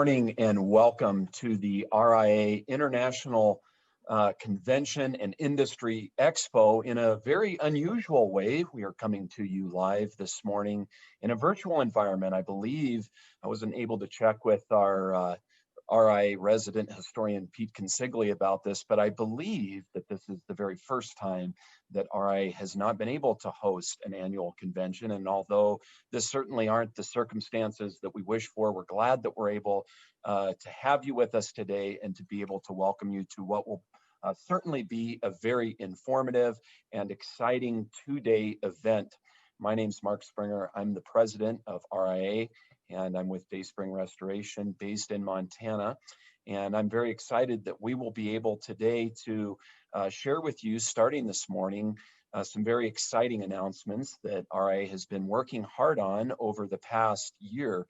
Morning and welcome to the RIA International Convention and Industry Expo in a very unusual way. We are coming to you live this morning in a virtual environment. I believe I wasn't able to check with our RIA resident historian Pete Consigli about this, but I believe that this is the very first time that RIA has not been able to host an annual convention. And although this certainly aren't the circumstances that we wish for, we're glad that we're able to have you with us today and to be able to welcome you to what will certainly be a very informative and exciting two-day event. My name's Mark Springer. I'm the president of RIA, and I'm with Dayspring Restoration based in Montana. And I'm very excited that we will be able today to share with you, starting this morning, some very exciting announcements that RIA has been working hard on over the past year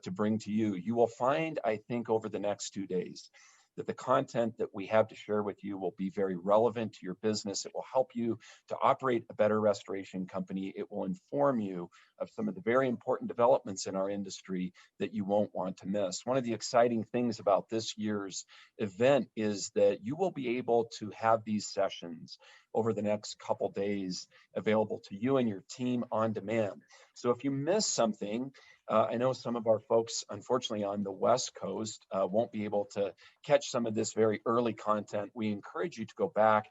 to bring to you. You will find, I think, over the next 2 days, that the content that we have to share with you will be very relevant to your business. It will help you to operate a better restoration company. It will inform you of some of the very important developments in our industry that you won't want to miss. One of the exciting things about this year's event is that you will be able to have these sessions over the next couple days available to you and your team on demand. So if you miss something, I know some of our folks, unfortunately, on the West Coast won't be able to catch some of this very early content. We encourage you to go back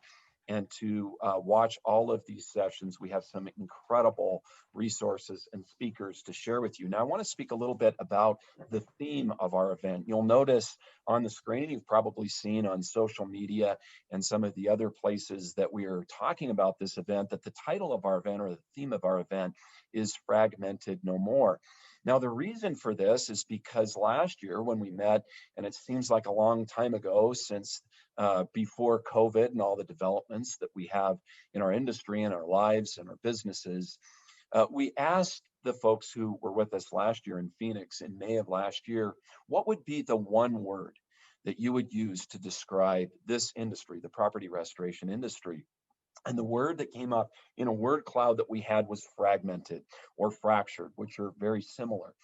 and to watch all of these sessions. We have some incredible resources and speakers to share with you. Now, I want to speak a little bit about the theme of our event. You'll notice on the screen, you've probably seen on social media and some of the other places that we are talking about this event, that the title of our event or the theme of our event is Fragmented No More. Now, the reason for this is because last year when we met, and it seems like a long time ago since before COVID and all the developments that we have in our industry and our lives and our businesses, we asked the folks who were with us last year in Phoenix in May of last year, what would be the one word that you would use to describe this industry, the property restoration industry? And the word that came up in a word cloud that we had was fragmented or fractured, which are very similar.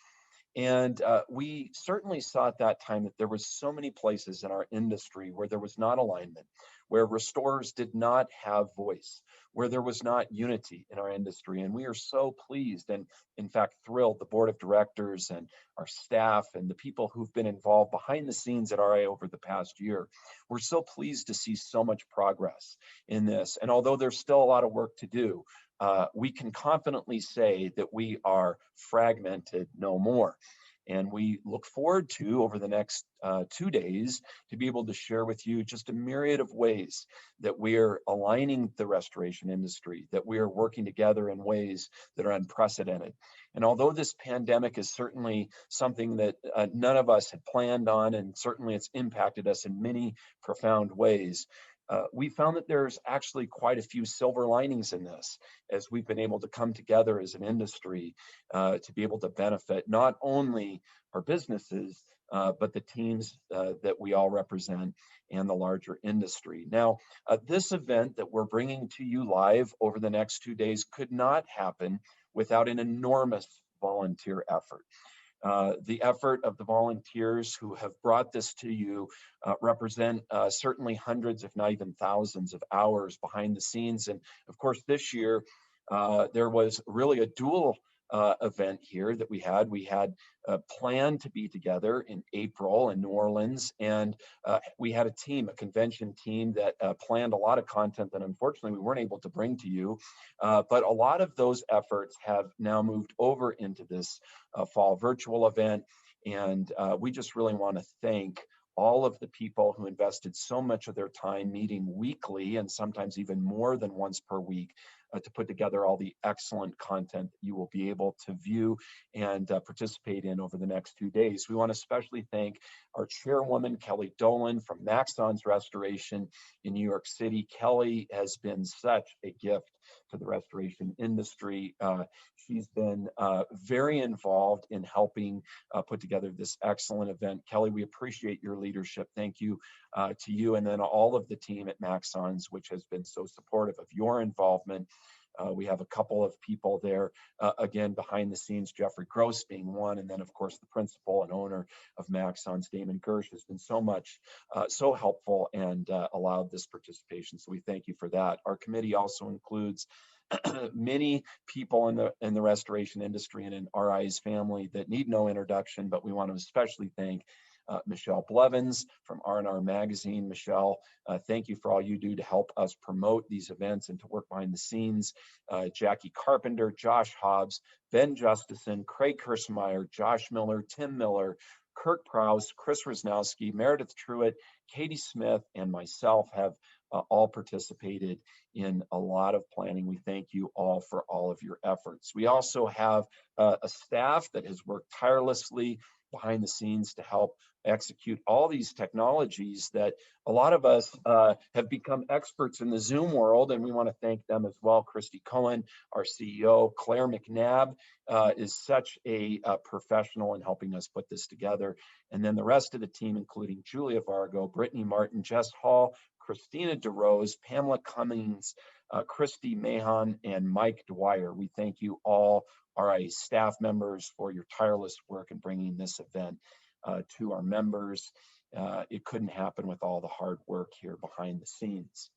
And we certainly saw at that time that there was so many places in our industry where there was not alignment, where restorers did not have voice, where there was not unity in our industry. And we are so pleased and, in fact, thrilled, the board of directors and our staff and the people who've been involved behind the scenes at RIA over the past year. We're so pleased to see so much progress in this. And although there's still a lot of work to do, we can confidently say that we are fragmented no more. And we look forward to, over the next 2 days, to be able to share with you just a myriad of ways that we are aligning the restoration industry, that we are working together in ways that are unprecedented. And although this pandemic is certainly something that none of us had planned on, and certainly it's impacted us in many profound ways, we found that there's actually quite a few silver linings in this, as we've been able to come together as an industry to be able to benefit not only our businesses, but the teams that we all represent and the larger industry. Now, this event that we're bringing to you live over the next 2 days could not happen without an enormous volunteer effort. The effort of the volunteers who have brought this to you represent certainly hundreds, if not even thousands of hours behind the scenes. And of course, this year, there was really a dual event here that we had. We had planned to be together in April in New Orleans, and we had a convention team that planned a lot of content that unfortunately we weren't able to bring to you. But a lot of those efforts have now moved over into this fall virtual event. And we just really want to thank all of the people who invested so much of their time meeting weekly and sometimes even more than once per week to put together all the excellent content that you will be able to view and participate in over the next 2 days. We want to especially thank our chairwoman, Kelley Dolan from Maxon's Restoration in New York City. Kelley has been such a gift to the restoration industry. She's been very involved in helping put together this excellent event. Kelley, we appreciate your leadership. Thank you to you and then all of the team at Maxon's, which has been so supportive of your involvement. We have a couple of people there, again, behind the scenes, Jeffrey Gross being one, and then, of course, the principal and owner of Maxons, Damon Gersh, has been so helpful and allowed this participation. So we thank you for that. Our committee also includes many people in the restoration industry and in RIA's family that need no introduction, but we want to especially thank Michelle Blevins from R&R Magazine. Michelle, thank you for all you do to help us promote these events and to work behind the scenes. Jackie Carpenter, Josh Hobbs, Ben Justison, Craig Kirschmeyer, Josh Miller, Tim Miller, Kirk Prowse, Chris Rosnowski, Meredith Truitt, Katie Smith, and myself have all participated in a lot of planning. We thank you all for all of your efforts. We also have a staff that has worked tirelessly behind the scenes to help execute all these technologies that a lot of us have become experts in the Zoom world, and we want to thank them as well. Christy Cohen, our CEO, Claire McNabb is such a professional in helping us put this together. And then the rest of the team, including Julia Vargo, Brittany Martin, Jess Hall, Christina DeRose, Pamela Cummings, Christy Mahon, and Mike Dwyer. We thank you all, RIA staff members, for your tireless work in bringing this event to our members. It couldn't happen with all the hard work here behind the scenes.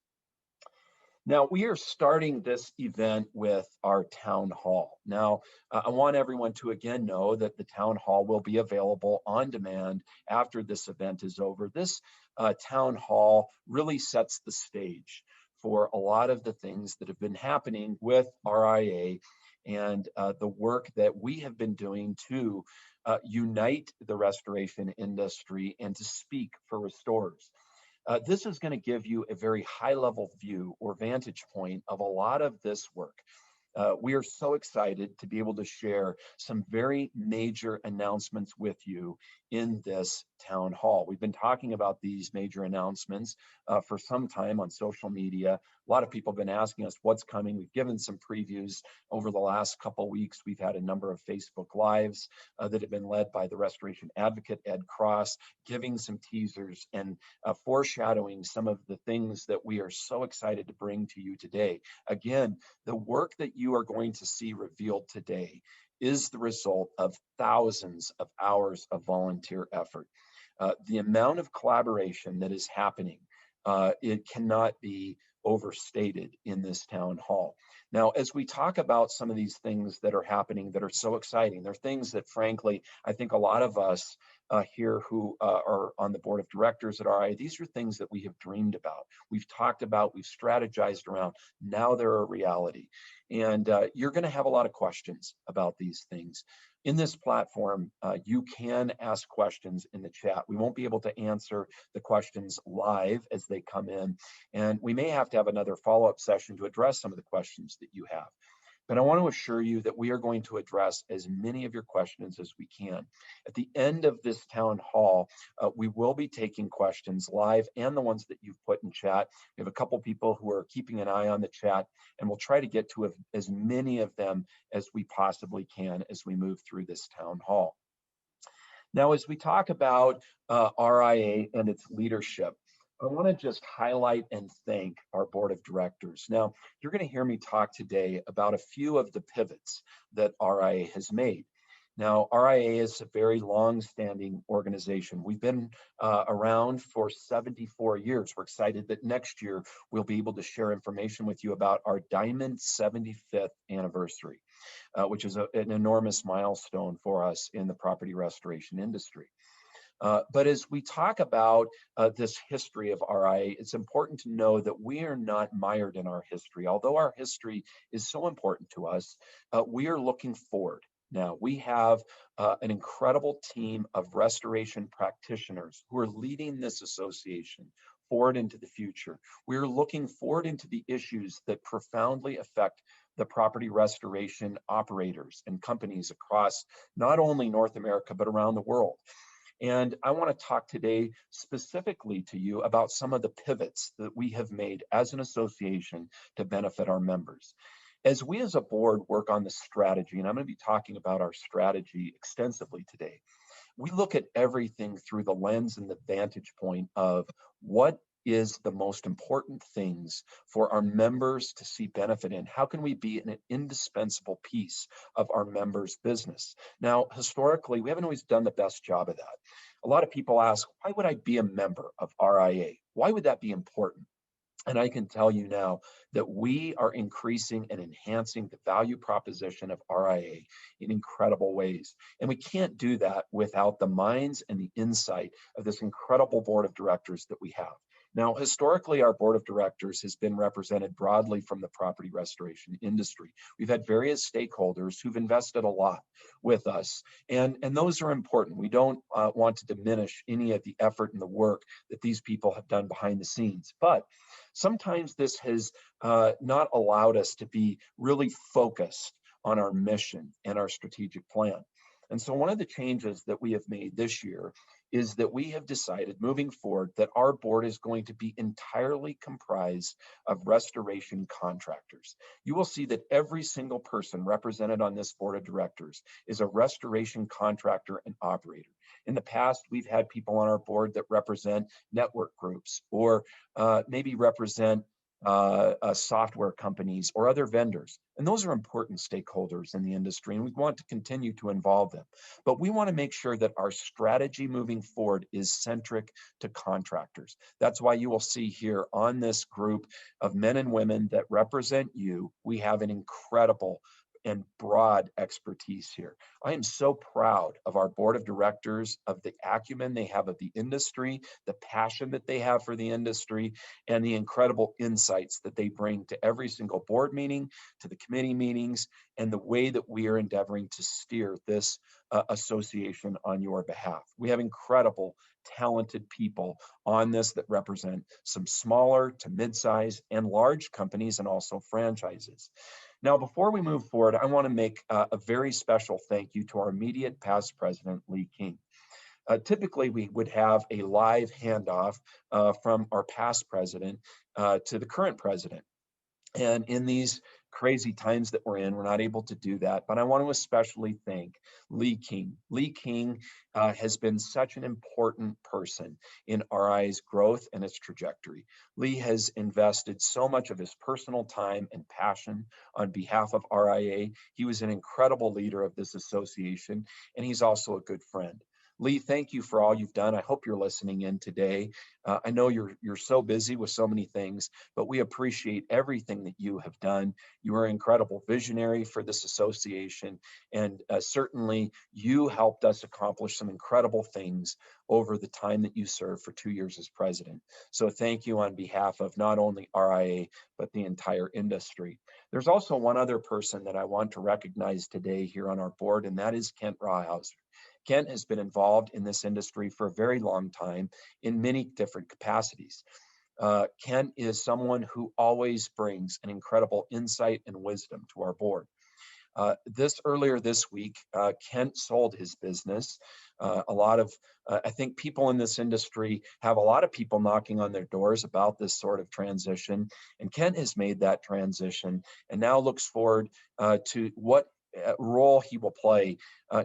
Now, we are starting this event with our town hall. Now, I want everyone to again know that the town hall will be available on demand after this event is over. This town hall really sets the stage for a lot of the things that have been happening with RIA and the work that we have been doing to unite the restoration industry and to speak for restorers. This is going to give you a very high-level view or vantage point of a lot of this work. We are so excited to be able to share some very major announcements with you in this town hall. We've been talking about these major announcements for some time on social media. A lot of people have been asking us what's coming. We've given some previews over the last couple of weeks. We've had a number of Facebook Lives that have been led by the restoration advocate, Ed Cross, giving some teasers and foreshadowing some of the things that we are so excited to bring to you today. Again, the work that you are going to see revealed today is the result of thousands of hours of volunteer effort. The amount of collaboration that is happening, it cannot be overstated in this town hall. Now, as we talk about some of these things that are happening that are so exciting, they're things that, frankly, I think a lot of us here who are on the board of directors at RIA, these are things that we have dreamed about, we've talked about, we've strategized around. Now they're a reality. And you're going to have a lot of questions about these things. In this platform, you can ask questions in the chat. We won't be able to answer the questions live as they come in, and we may have to have another follow-up session to address some of the questions that you have. But I want to assure you that we are going to address as many of your questions as we can. At the end of this town hall, we will be taking questions live and the ones that you've put in chat. We have a couple people who are keeping an eye on the chat, and we'll try to get to as many of them as we possibly can as we move through this town hall. Now, as we talk about RIA and its leadership, I want to just highlight and thank our board of directors. Now, you're going to hear me talk today about a few of the pivots that RIA has made. Now, RIA is a very long-standing organization. We've been around for 74 years. We're excited that next year we'll be able to share information with you about our Diamond 75th anniversary, which is an enormous milestone for us in the property restoration industry. But as we talk about this history of RIA, it's important to know that we are not mired in our history. Although our history is so important to us, we are looking forward. Now, we have an incredible team of restoration practitioners who are leading this association forward into the future. We are looking forward into the issues that profoundly affect the property restoration operators and companies across not only North America, but around the world. And I want to talk today specifically to you about some of the pivots that we have made as an association to benefit our members. As we as a board work on the strategy, and I'm going to be talking about our strategy extensively today, we look at everything through the lens and the vantage point of what is the most important things for our members to see benefit in? How can we be an indispensable piece of our members' business? Now, historically, we haven't always done the best job of that. A lot of people ask, why would I be a member of RIA? Why would that be important? And I can tell you now that we are increasing and enhancing the value proposition of RIA in incredible ways. And we can't do that without the minds and the insight of this incredible board of directors that we have. Now, historically, our board of directors has been represented broadly from the property restoration industry. We've had various stakeholders who've invested a lot with us, and those are important. We don't want to diminish any of the effort and the work that these people have done behind the scenes. But sometimes this has not allowed us to be really focused on our mission and our strategic plan. And so one of the changes that we have made this year is that we have decided moving forward that our board is going to be entirely comprised of restoration contractors. You will see that every single person represented on this board of directors is a restoration contractor and operator. In the past, we've had people on our board that represent network groups or maybe represent software companies or other vendors. And those are important stakeholders in the industry, and we want to continue to involve them. But we want to make sure that our strategy moving forward is centric to contractors. That's why you will see here on this group of men and women that represent you, we have an incredible and broad expertise here. I am so proud of our board of directors, of the acumen they have of the industry, the passion that they have for the industry, and the incredible insights that they bring to every single board meeting, to the committee meetings, and the way that we are endeavoring to steer this association on your behalf. We have incredible, talented people on this that represent some smaller to mid-size and large companies and also franchises. Now, before we move forward, I want to make a very special thank you to our immediate past president, Lee King. Typically, we would have a live handoff from our past president to the current president. And in these crazy times that we're in, we're not able to do that. But I want to especially thank Lee King. Lee King has been such an important person in RIA's growth and its trajectory. Lee has invested so much of his personal time and passion on behalf of RIA. He was an incredible leader of this association, and he's also a good friend. Lee, thank you for all you've done. I hope you're listening in today. I know you're so busy with so many things, but we appreciate everything that you have done. You are an incredible visionary for this association, and certainly you helped us accomplish some incredible things over the time that you served for 2 years as president. So thank you on behalf of not only RIA, but the entire industry. There's also one other person that I want to recognize today here on our board, and that is Kent Rawhauser. Kent has been involved in this industry for a very long time in many different capacities. Kent is someone who always brings an incredible insight and wisdom to our board. Earlier this week, Kent sold his business. I think people in this industry have a lot of people knocking on their doors about this sort of transition, and Kent has made that transition and now looks forward to what role he will play,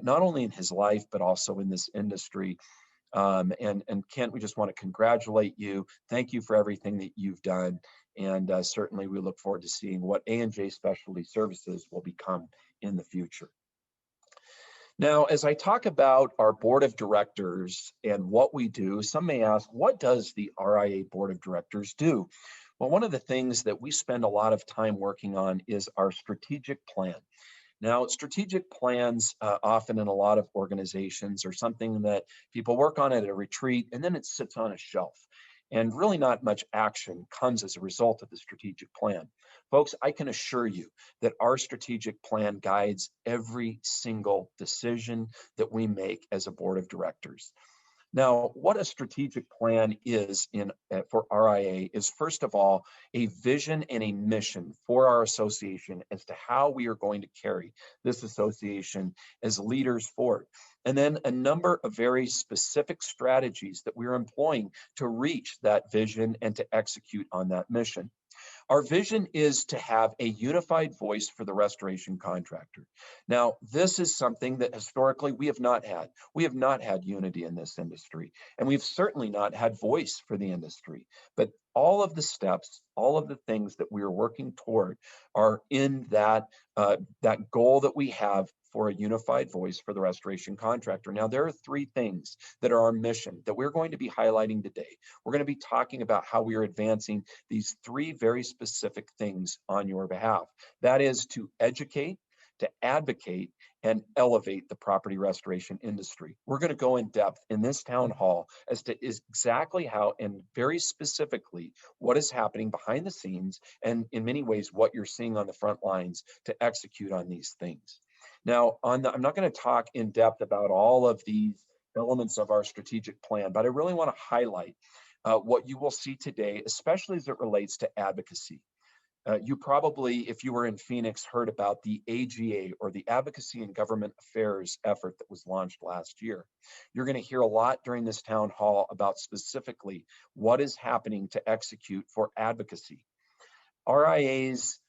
not only in his life, but also in this industry. And Kent, we just want to congratulate you. Thank you for everything that you've done. And certainly we look forward to seeing what A&J Specialty Services will become in the future. Now, as I talk about our board of directors and what we do, some may ask, what does the RIA board of directors do? Well, one of the things that we spend a lot of time working on is our strategic plan. Now, strategic plans often in a lot of organizations are something that people work on at a retreat and then it sits on a shelf. And really not much action comes as a result of the strategic plan. Folks, I can assure you that our strategic plan guides every single decision that we make as a board of directors. Now, what a strategic plan is for RIA is, first of all, a vision and a mission for our association as to how we are going to carry this association as leaders forward. And then a number of very specific strategies that we're employing to reach that vision and to execute on that mission. Our vision is to have a unified voice for the restoration contractor. Now, this is something that historically we have not had. We have not had unity in this industry, and we've certainly not had voice for the industry. But all of the steps, all of the things that we are working toward are in that goal that we have for a unified voice for the restoration contractor. Now, there are three things that are our mission that we're going to be highlighting today. We're going to be talking about how we are advancing these three very specific things on your behalf. That is to educate, to advocate, and elevate the property restoration industry. We're going to go in depth in this town hall as to exactly how and very specifically what is happening behind the scenes, and in many ways what you're seeing on the front lines to execute on these things. Now, I'm not going to talk in depth about all of these elements of our strategic plan, but I really want to highlight what you will see today, especially as it relates to advocacy. You probably, if you were in Phoenix, heard about the AGA, or the Advocacy and Government Affairs effort that was launched last year. You're going to hear a lot during this town hall about specifically what is happening to execute for advocacy. RIA's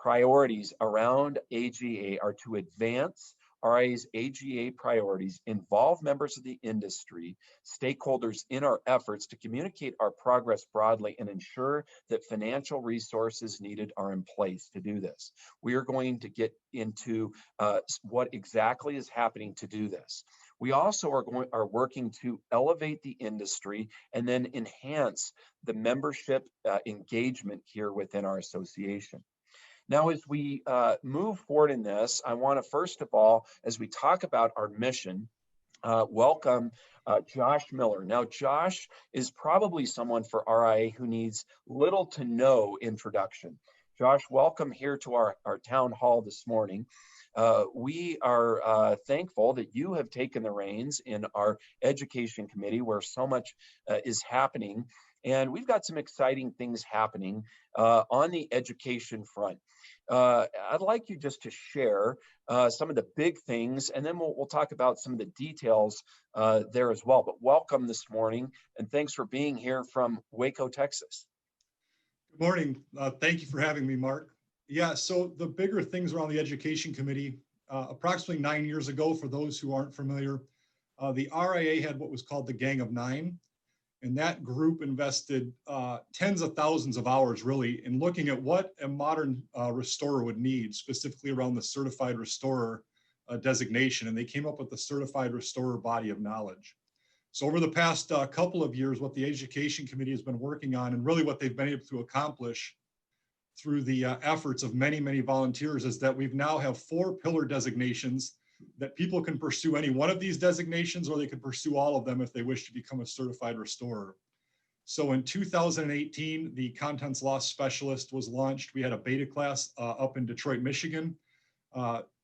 priorities around AGA are to advance RIA's AGA priorities, involve members of the industry, stakeholders in our efforts to communicate our progress broadly, and ensure that financial resources needed are in place to do this. We are going to get into what exactly is happening to do this. We also are working to elevate the industry and then enhance the membership engagement here within our association. Now, as we move forward in this, I want to first of all, as we talk about our mission, welcome Josh Miller. Now, Josh is probably someone for RIA who needs little to no introduction. Josh, welcome here to our town hall this morning. We are thankful that you have taken the reins in our education committee, where so much is happening. And we've got some exciting things happening on the education front. I'd like you just to share some of the big things, and then we'll talk about some of the details there as well. But welcome this morning, and thanks for being here from Waco, Texas. Good morning. Thank you for having me, Mark. Yeah, so the bigger things around the Education Committee, approximately 9 years ago, for those who aren't familiar, the RIA had what was called the Gang of Nine. And that group invested tens of thousands of hours, really, in looking at what a modern restorer would need, specifically around the certified restorer designation. And they came up with the certified restorer body of knowledge. So over the past couple of years, what the Education Committee has been working on, and really what they've been able to accomplish through the efforts of many, many volunteers, is that we've now have 4 pillar designations that people can pursue any one of these designations, or they can pursue all of them if they wish to become a certified restorer. So in 2018, the contents loss specialist was launched. We had a beta class up in Detroit, Michigan.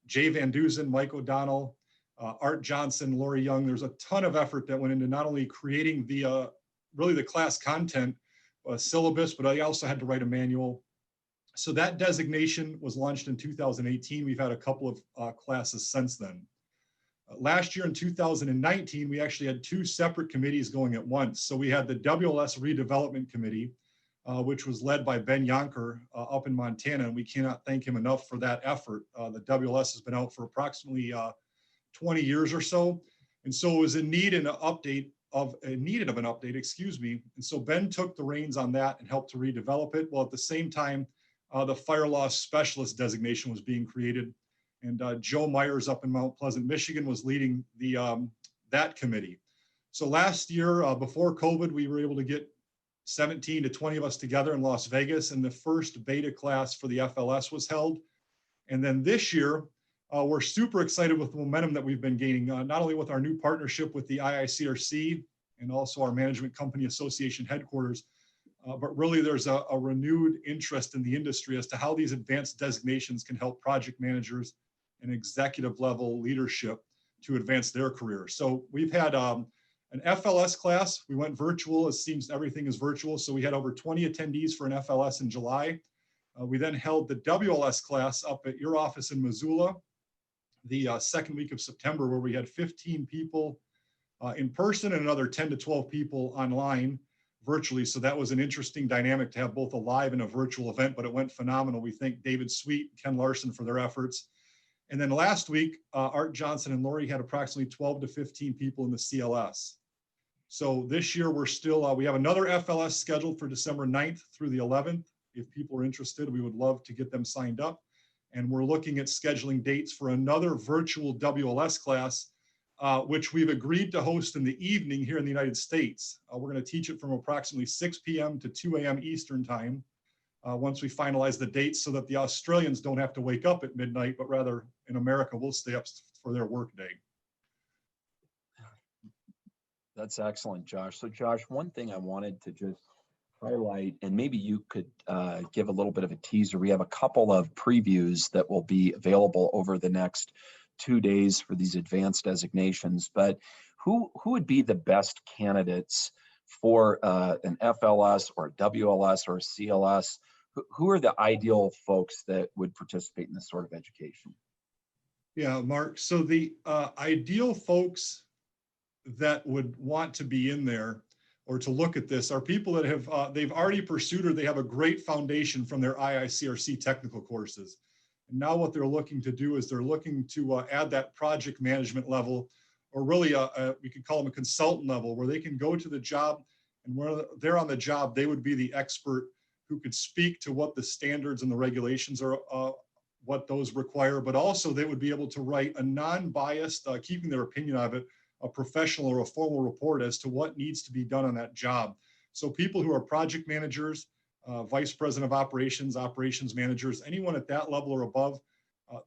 Jay Van Duzen, Mike O'Donnell, Art Johnson, Lori Young. There's a ton of effort that went into not only creating the really the class content syllabus, but I also had to write a manual. So that designation was launched in 2018. We've had a couple of classes since then. Last year in 2019, we actually had 2 separate committees going at once. So we had the WLS Redevelopment Committee, which was led by Ben Yonker up in Montana, and we cannot thank him enough for that effort. The WLS has been out for approximately 20 years or so, and so it was in need of an update, excuse me. And so Ben took the reins on that and helped to redevelop it. Well, at the same time, the fire loss specialist designation was being created, and Joe Myers up in Mount Pleasant, Michigan, was leading that committee. So last year, before COVID, we were able to get 17 to 20 of us together in Las Vegas, and the first beta class for the FLS was held. And then this year, we're super excited with the momentum that we've been gaining, not only with our new partnership with the IICRC and also our Management Company Association headquarters, but really there's a renewed interest in the industry as to how these advanced designations can help project managers and executive level leadership to advance their career. So we've had an FLS class. We went virtual. It seems everything is virtual. So we had over 20 attendees for an FLS in July. We then held the WLS class up at your office in Missoula the second week of September, where we had 15 people in person and another 10 to 12 people online virtually. So that was an interesting dynamic to have both a live and a virtual event, but it went phenomenal. We thank David Sweet, Ken Larson for their efforts. And then last week, Art Johnson and Lori had approximately 12 to 15 people in the CLS. So this year we're still, we have another FLS scheduled for December 9th through the 11th. If people are interested, we would love to get them signed up. And we're looking at scheduling dates for another virtual WLS class, which we've agreed to host in the evening here in the United States. We're going to teach it from approximately 6 p.m. to 2 a.m. Eastern time once we finalize the dates, so that the Australians don't have to wake up at midnight, but rather in America, we'll stay up for their work day. That's excellent, Josh. So Josh, one thing I wanted to just highlight, and maybe you could give a little bit of a teaser. We have a couple of previews that will be available over the next 2 days for these advanced designations, but who would be the best candidates for an FLS or a WLS or a CLS? Who are the ideal folks that would participate in this sort of education? Yeah, Mark. So the ideal folks that would want to be in there or to look at this are people that have they've already pursued, or they have a great foundation from their IICRC technical courses. And now what they're looking to do is they're looking to add that project management level, or really we could call them a consultant level, where they can go to the job, and when they're on the job, they would be the expert who could speak to what the standards and the regulations are, what those require, but also they would be able to write a non-biased, keeping their opinion of it, a professional or a formal report as to what needs to be done on that job. So people who are project managers, vice president of operations, operations managers, anyone at that level or above,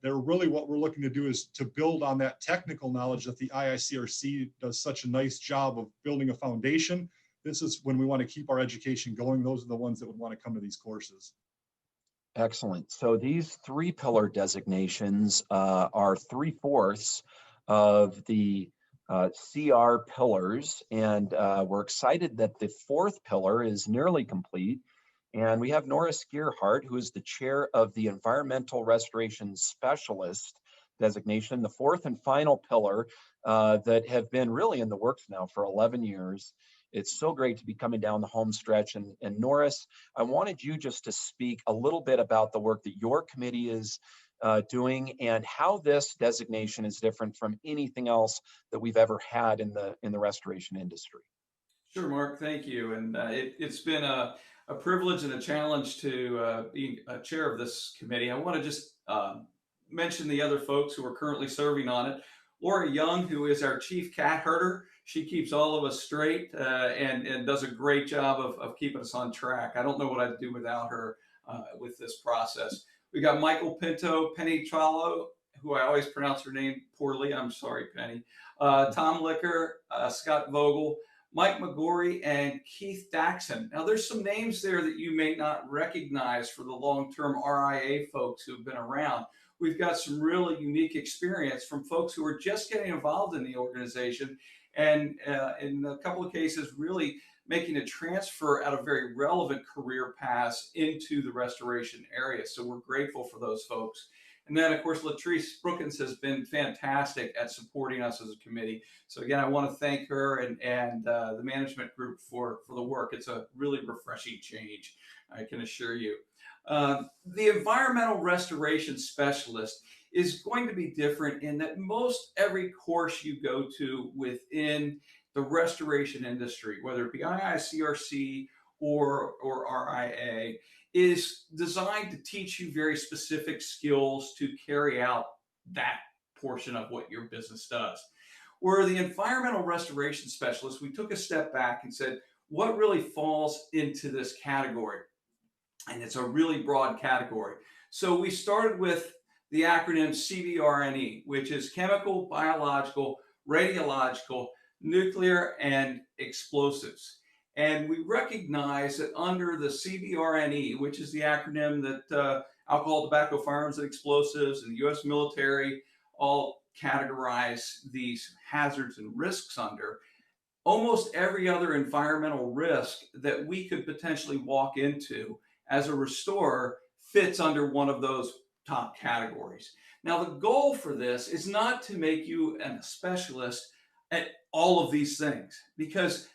they're really, what we're looking to do is to build on that technical knowledge that the IICRC does such a nice job of building a foundation. This is when we want to keep our education going. Those are the ones that would want to come to these courses. Excellent. So these 3 pillar designations are 3/4 of the CR pillars, and we're excited that the 4th pillar is nearly complete. And we have Nora Skierhart, who is the chair of the Environmental Restoration Specialist designation, the 4th and final pillar that have been really in the works now for 11 years. It's so great to be coming down the home stretch. And Norris, I wanted you just to speak a little bit about the work that your committee is doing, and how this designation is different from anything else that we've ever had in the restoration industry. Sure, Mark, thank you. And it's been a privilege and a challenge to be a chair of this committee. I want to just mention the other folks who are currently serving on it. Laura Young, who is our chief cat herder. She keeps all of us straight and does a great job of keeping us on track. I don't know what I'd do without her with this process. We got Michael Pinto, Penny Chalo, who I always pronounce her name poorly. I'm sorry, Penny. Tom Licker, Scott Vogel, Mike McGorry, and Keith Daxon. Now, there's some names there that you may not recognize for the long-term RIA folks who've been around. We've got some really unique experience from folks who are just getting involved in the organization, and in a couple of cases, really making a transfer out of very relevant career paths into the restoration area. So we're grateful for those folks. And then, of course, Latrice Brookins has been fantastic at supporting us as a committee. So again, I want to thank her and the management group for the work. It's a really refreshing change, I can assure you. The environmental restoration specialist is going to be different in that most every course you go to within the restoration industry, whether it be IICRC or RIA, is designed to teach you very specific skills to carry out that portion of what your business does. Where the environmental restoration specialist, we took a step back and said, what really falls into this category? And it's a really broad category. So we started with the acronym CBRNE, which is chemical, biological, radiological, nuclear, and explosives. And we recognize that under the CBRNE, which is the acronym that alcohol, tobacco, firearms, and explosives, and the U.S. military all categorize these hazards and risks under, almost every other environmental risk that we could potentially walk into as a restorer fits under one of those top categories. Now, the goal for this is not to make you a specialist at all of these things, because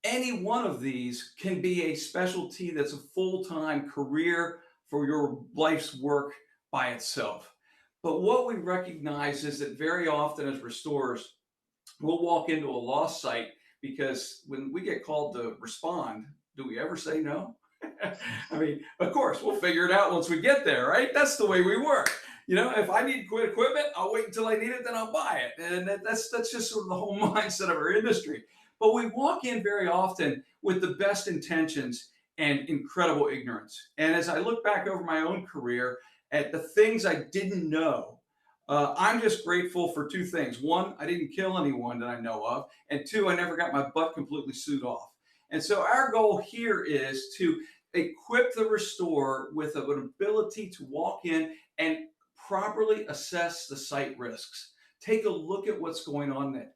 any one of these can be a specialty that's a full-time career for your life's work by itself. But what we recognize is that very often as restorers, we'll walk into a lost site because when we get called to respond, do we ever say no? I mean, of course, we'll figure it out once we get there, right? That's the way we work. You know, if I need equipment, I'll wait until I need it, then I'll buy it. And that's just sort of the whole mindset of our industry. But we walk in very often with the best intentions and incredible ignorance. And as I look back over my own career at the things I didn't know, I'm just grateful for two things. One, I didn't kill anyone that I know of. And two, I never got my butt completely sewed off. And so our goal here is to equip the restorer with an ability to walk in and properly assess the site risks. Take a look at what's going on there.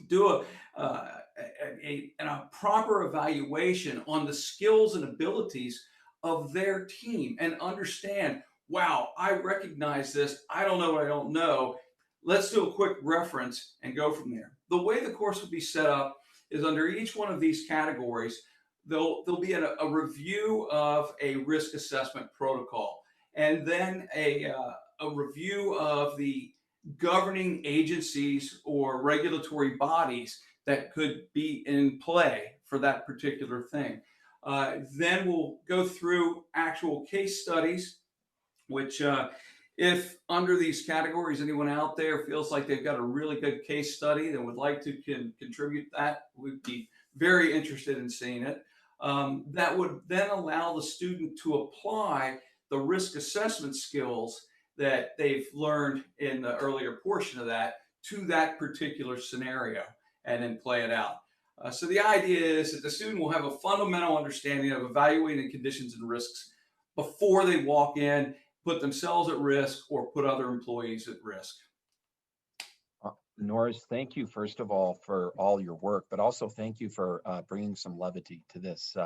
Do a proper evaluation on the skills and abilities of their team and understand, wow, I recognize this. I don't know what I don't know. Let's do a quick reference and go from there. The way the course will be set up is under each one of these categories, there'll be a review of a risk assessment protocol, and then a review of the governing agencies or regulatory bodies that could be in play for that particular thing. Then we'll go through actual case studies, which if under these categories, anyone out there feels like they've got a really good case study and would like to contribute that, we'd be very interested in seeing it. That would then allow the student to apply the risk assessment skills that they've learned in the earlier portion of that to that particular scenario and then play it out. So the idea is that the student will have a fundamental understanding of evaluating conditions and risks before they walk in, put themselves at risk, or put other employees at risk. Norris, thank you, first of all, for all your work, but also thank you for bringing some levity to this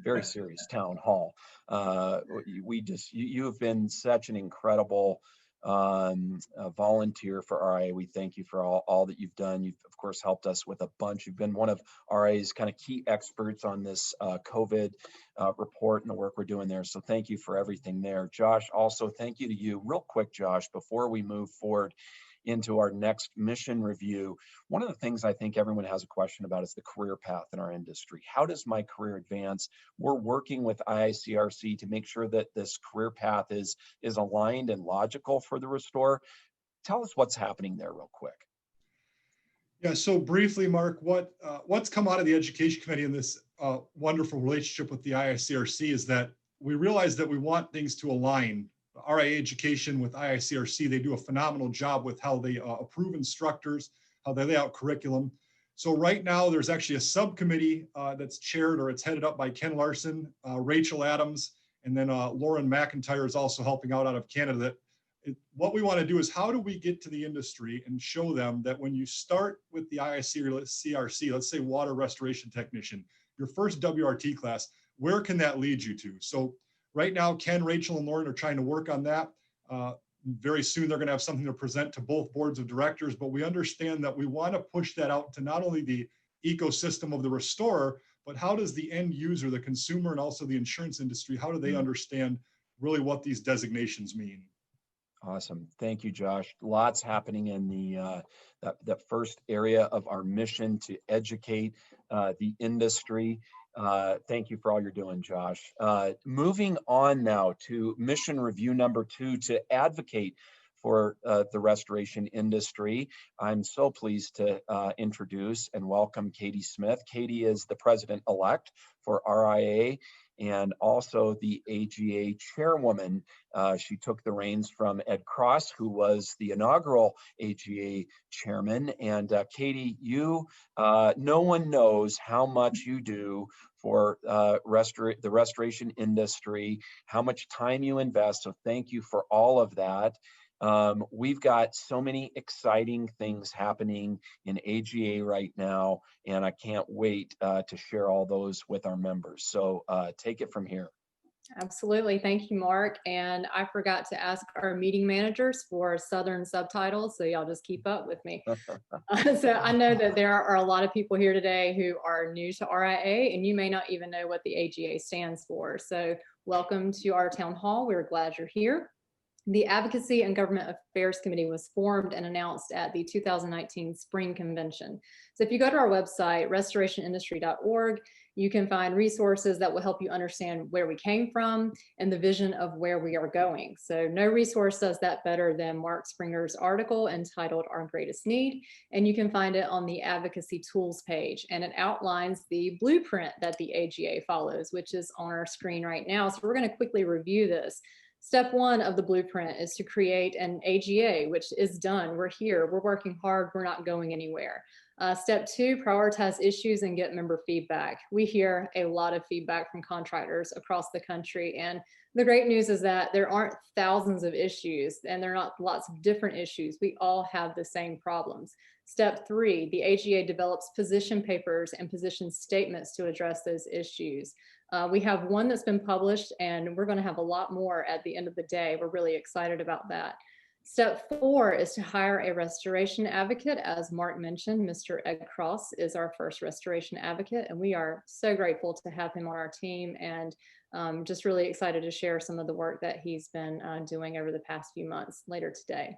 very serious town hall. You have been such an incredible volunteer for RIA. We thank you for all that you've done. You've, of course, helped us with a bunch. You've been one of RIA's kind of key experts on this COVID report and the work we're doing there. So thank you for everything there. Josh, also thank you to you. Real quick, Josh, before we move forward into our next mission review, one of the things I think everyone has a question about is the career path in our industry. How does my career advance? We're working with IICRC to make sure that this career path is aligned and logical for the restorer. Tell us what's happening there real quick. Yeah, so briefly, Mark, what's come out of the Education Committee in this wonderful relationship with the IICRC is that we realize that we want things to align. RIA Education with IICRC, they do a phenomenal job with how they approve instructors, how they lay out curriculum. So right now there's actually a subcommittee that's chaired, or it's headed up by Ken Larson, Rachel Adams, and then Lauren McIntyre is also helping out of Canada. What we want to do is, how do we get to the industry and show them that when you start with the IICRC, let's say water restoration technician, your first WRT class, where can that lead you to? So right now, Ken, Rachel, and Lauren are trying to work on that. Very soon, they're going to have something to present to both boards of directors, but we understand that we want to push that out to not only the ecosystem of the restorer, but how does the end user, the consumer, and also the insurance industry, how do they understand really what these designations mean? Awesome. Thank you, Josh. Lots happening in the first area of our mission to educate the industry. Thank you for all you're doing, Josh. Moving on now to mission review number 2, to advocate for the restoration industry. I'm so pleased to introduce and welcome Katie Smith. Katie is the president-elect for RIA and also the AGA chairwoman. She took the reins from Ed Cross, who was the inaugural AGA chairman. And Katie, you, no one knows how much you do for the restoration industry, how much time you invest. So thank you for all of that. We've got so many exciting things happening in AGA right now, and I can't wait to share all those with our members. So take it from here. Absolutely. Thank you, Mark. And I forgot to ask our meeting managers for Southern subtitles, so y'all just keep up with me. So I know that there are a lot of people here today who are new to RIA, and you may not even know what the AGA stands for. So welcome to our town hall. We're glad you're here. The Advocacy and Government Affairs Committee was formed and announced at the 2019 Spring Convention. So if you go to our website, restorationindustry.org, you can find resources that will help you understand where we came from and the vision of where we are going. So no resource does that better than Mark Springer's article entitled Our Greatest Need. And you can find it on the Advocacy Tools page. And it outlines the blueprint that the AGA follows, which is on our screen right now. So we're going to quickly review this. Step one of the blueprint is to create an AGA, which is done. We're here, we're working hard, we're not going anywhere. Step two, prioritize issues and get member feedback. We hear a lot of feedback from contractors across the country. And the great news is that there aren't thousands of issues and there are not lots of different issues. We all have the same problems. Step three, the AGA develops position papers and position statements to address those issues. We have one that's been published and we're going to have a lot more at the end of the day. We're really excited about that. Step four is to hire a restoration advocate. As Mark mentioned, Mr. Ed Cross is our first restoration advocate, and we are so grateful to have him on our team and just really excited to share some of the work that he's been doing over the past few months later today.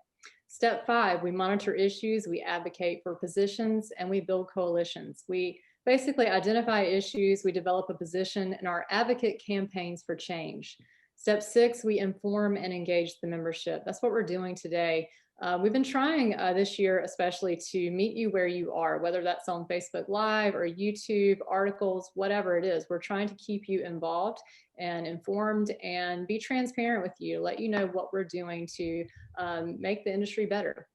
Step five, we monitor issues, we advocate for positions, and we build coalitions. We basically identify issues, we develop a position, and our advocate campaigns for change. Step six, we inform and engage the membership. That's what we're doing today. We've been trying this year, especially to meet you where you are, whether that's on Facebook Live or YouTube, articles, whatever it is. We're trying to keep you involved and informed and be transparent with you, let you know what we're doing to make the industry better.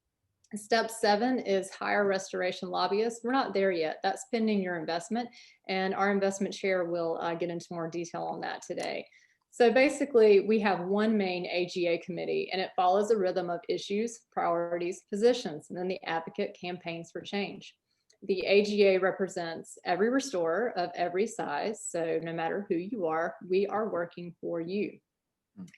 Step seven is hire restoration lobbyists. We're not there yet. That's pending your investment, and our investment chair will get into more detail on that today. So basically, we have one main AGA committee, and it follows a rhythm of issues, priorities, positions, and then the advocate campaigns for change. The AGA represents every restorer of every size, so no matter who you are, we are working for you.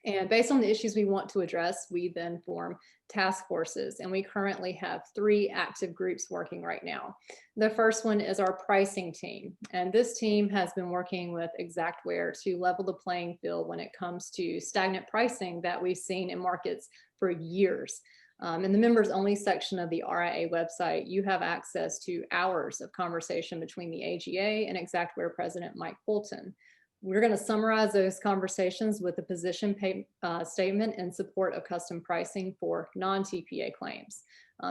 And based on the issues we want to address, we then form task forces, and we currently have 3 active groups working right now. The first one is our pricing team, and this team has been working with Xactware to level the playing field when it comes to stagnant pricing that we've seen in markets for years. In the members only section of the RIA website, you have access to hours of conversation between the AGA and Xactware President Mike Fulton. We're going to summarize those conversations with a position statement in support of custom pricing for non-TPA claims.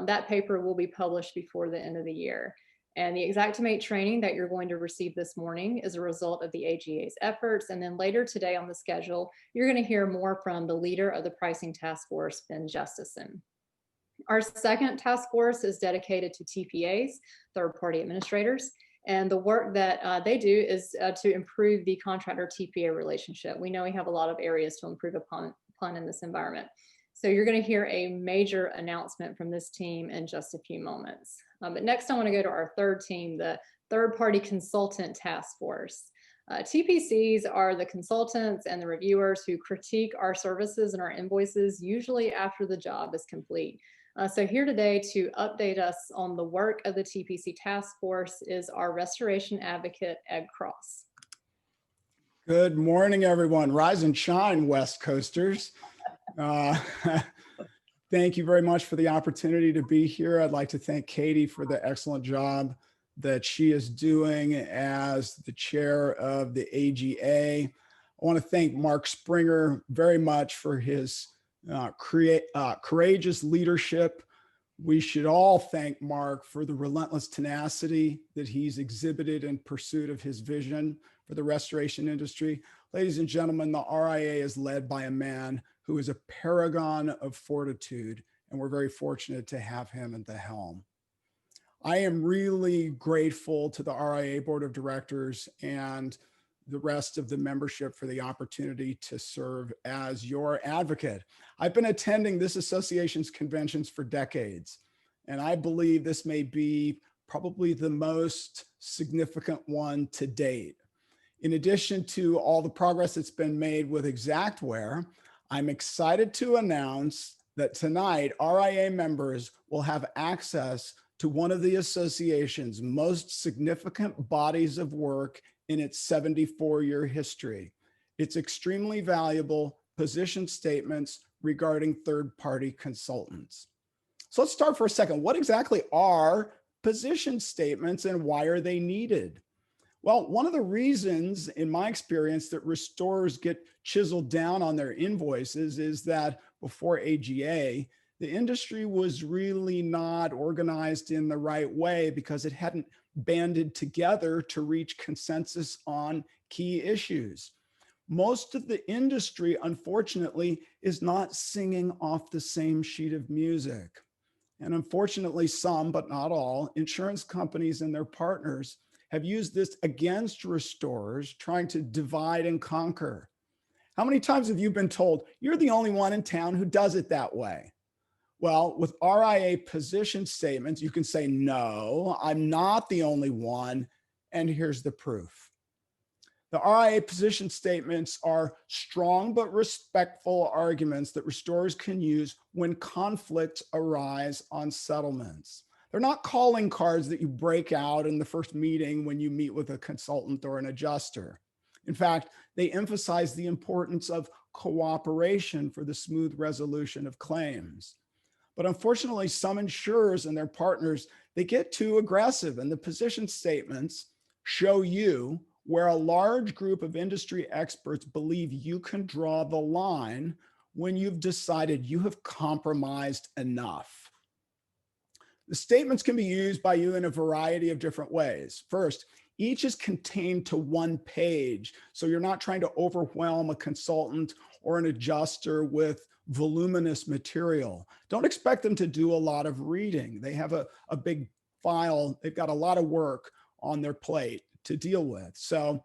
That paper will be published before the end of the year. And the Xactimate training that you're going to receive this morning is a result of the AGA's efforts. And then later today on the schedule, you're going to hear more from the leader of the pricing task force, Ben Justison. Our second task force is dedicated to TPAs, third-party administrators. And the work that they do is to improve the contractor-TPA relationship. We know we have a lot of areas to improve upon in this environment. So you're going to hear a major announcement from this team in just a few moments. But next, I want to go to our third team, the third-party consultant task force. TPCs are the consultants and the reviewers who critique our services and our invoices, usually after the job is complete. So here today to update us on the work of the TPC task force is our restoration advocate, Ed Cross. Good morning, everyone. Rise and shine, West Coasters. Thank you very much for the opportunity to be here. I'd like to thank Katie for the excellent job that she is doing as the chair of the AGA. I want to thank Mark Springer very much for his courageous leadership. We should all thank Mark for the relentless tenacity that he's exhibited in pursuit of his vision for the restoration industry. Ladies and gentlemen, the RIA is led by a man who is a paragon of fortitude, and we're very fortunate to have him at the helm. I am really grateful to the RIA Board of Directors and the rest of the membership for the opportunity to serve as your advocate. I've been attending this association's conventions for decades, and I believe this may be probably the most significant one to date. In addition to all the progress that's been made with Xactware, I'm excited to announce that tonight RIA members will have access to one of the association's most significant bodies of work in its 74-year history. It's extremely valuable position statements regarding third-party consultants. So let's start for a second. What exactly are position statements and why are they needed? Well, one of the reasons in my experience that restorers get chiseled down on their invoices is that before AGA, the industry was really not organized in the right way because it hadn't banded together to reach consensus on key issues. Most of the industry, unfortunately, is not singing off the same sheet of music. And unfortunately, some, but not all, insurance companies and their partners have used this against restorers, trying to divide and conquer. How many times have you been told, you're the only one in town who does it that way? Well, with RIA position statements, you can say, no, I'm not the only one, and here's the proof. The RIA position statements are strong but respectful arguments that restorers can use when conflicts arise on settlements. They're not calling cards that you break out in the first meeting when you meet with a consultant or an adjuster. In fact, they emphasize the importance of cooperation for the smooth resolution of claims. But unfortunately, some insurers and their partners, they get too aggressive, and the position statements show you where a large group of industry experts believe you can draw the line when you've decided you have compromised enough. The statements can be used by you in a variety of different ways. First, each is contained to one page, so you're not trying to overwhelm a consultant or an adjuster with voluminous material. Don't expect them to do a lot of reading. They have a big file. They've got a lot of work on their plate to deal with. So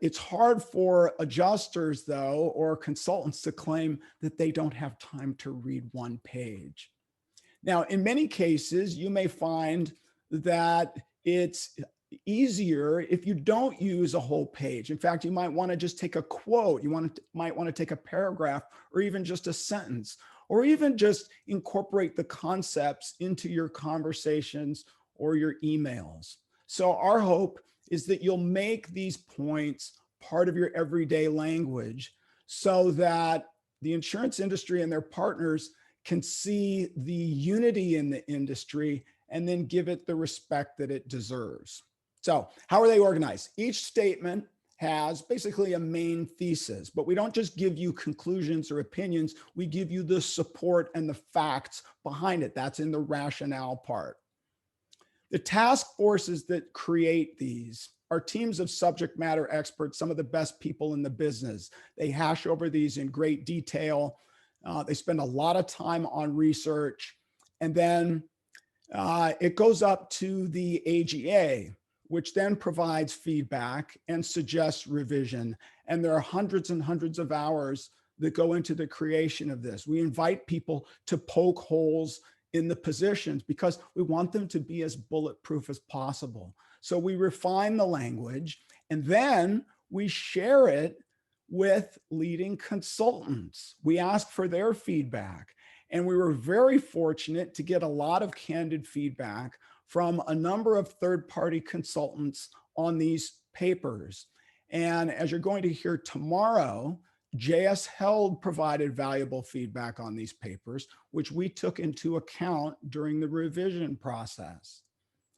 it's hard for adjusters, though, or consultants to claim that they don't have time to read one page. Now, in many cases, you may find that it's easier if you don't use a whole page. In fact, you might want to just take a quote. You might want to take a paragraph or even just a sentence, or even just incorporate the concepts into your conversations or your emails. So our hope is that you'll make these points part of your everyday language so that the insurance industry and their partners can see the unity in the industry and then give it the respect that it deserves. So how are they organized? Each statement has basically a main thesis, but we don't just give you conclusions or opinions. We give you the support and the facts behind it. That's in the rationale part. The task forces that create these are teams of subject matter experts, some of the best people in the business. They hash over these in great detail. They spend a lot of time on research. And then it goes up to the AGA, which then provides feedback and suggests revision. And there are hundreds and hundreds of hours that go into the creation of this. We invite people to poke holes in the positions because we want them to be as bulletproof as possible. So we refine the language and then we share it with leading consultants. We ask for their feedback, and we were very fortunate to get a lot of candid feedback from a number of third-party consultants on these papers. And as you're going to hear tomorrow, J.S. Held provided valuable feedback on these papers, which we took into account during the revision process.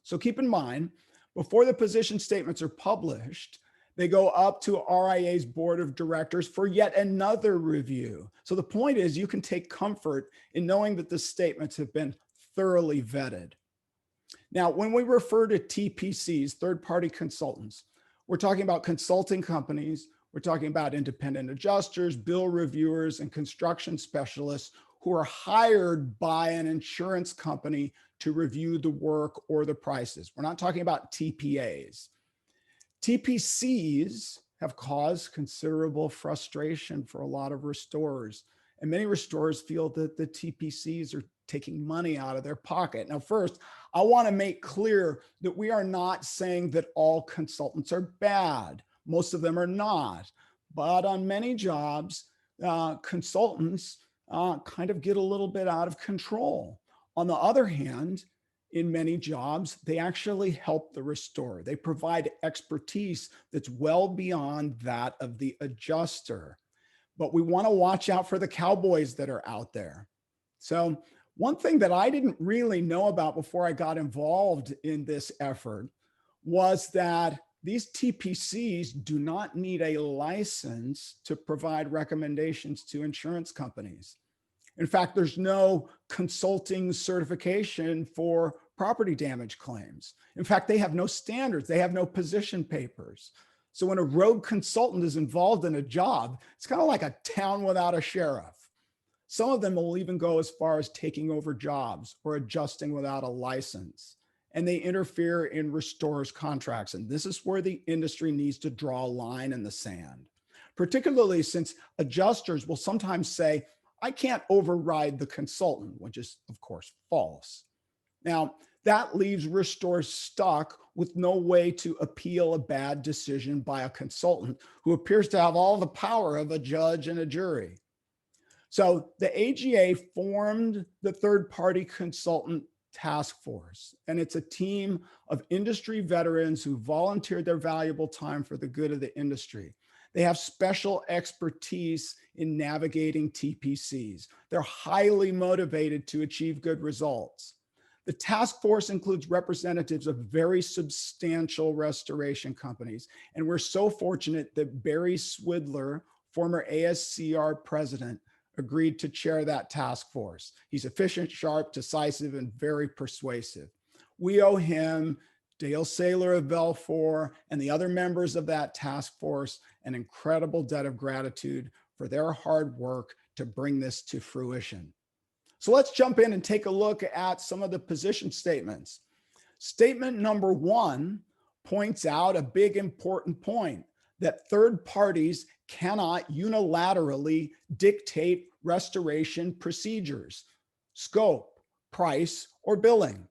So keep in mind, before the position statements are published, they go up to RIA's board of directors for yet another review. So the point is you can take comfort in knowing that the statements have been thoroughly vetted. Now, when we refer to TPCs, third-party consultants, we're talking about consulting companies. We're talking about independent adjusters, bill reviewers, and construction specialists who are hired by an insurance company to review the work or the prices. We're not talking about TPAs. TPCs have caused considerable frustration for a lot of restorers, and many restorers feel that the TPCs are taking money out of their pocket. Now, first, I want to make clear that we are not saying that all consultants are bad. Most of them are not. But on many jobs, consultants kind of get a little bit out of control. On the other hand, in many jobs, they actually help the restorer. They provide expertise that's well beyond that of the adjuster. But we want to watch out for the cowboys that are out there. So one thing that I didn't really know about before I got involved in this effort was that these TPCs do not need a license to provide recommendations to insurance companies. In fact, there's no consulting certification for property damage claims. In fact, they have no standards. They have no position papers. So when a rogue consultant is involved in a job, it's kind of like a town without a sheriff. Some of them will even go as far as taking over jobs or adjusting without a license. And they interfere in restorers' contracts. And this is where the industry needs to draw a line in the sand, particularly since adjusters will sometimes say, I can't override the consultant, which is, of course, false. Now, that leaves restorers stuck with no way to appeal a bad decision by a consultant who appears to have all the power of a judge and a jury. So the AGA formed the third-party consultant task force, and it's a team of industry veterans who volunteered their valuable time for the good of the industry. They have special expertise in navigating TPCs. They're highly motivated to achieve good results. The task force includes representatives of very substantial restoration companies. And we're so fortunate that Barry Swidler, former ASCR president, agreed to chair that task force. He's efficient, sharp, decisive, and very persuasive. We owe him, Dale Saylor of Belfour, and the other members of that task force an incredible debt of gratitude for their hard work to bring this to fruition. So let's jump in and take a look at some of the position statements. Statement number 1 points out a big important point, that third parties cannot unilaterally dictate restoration procedures, scope, price, or billing.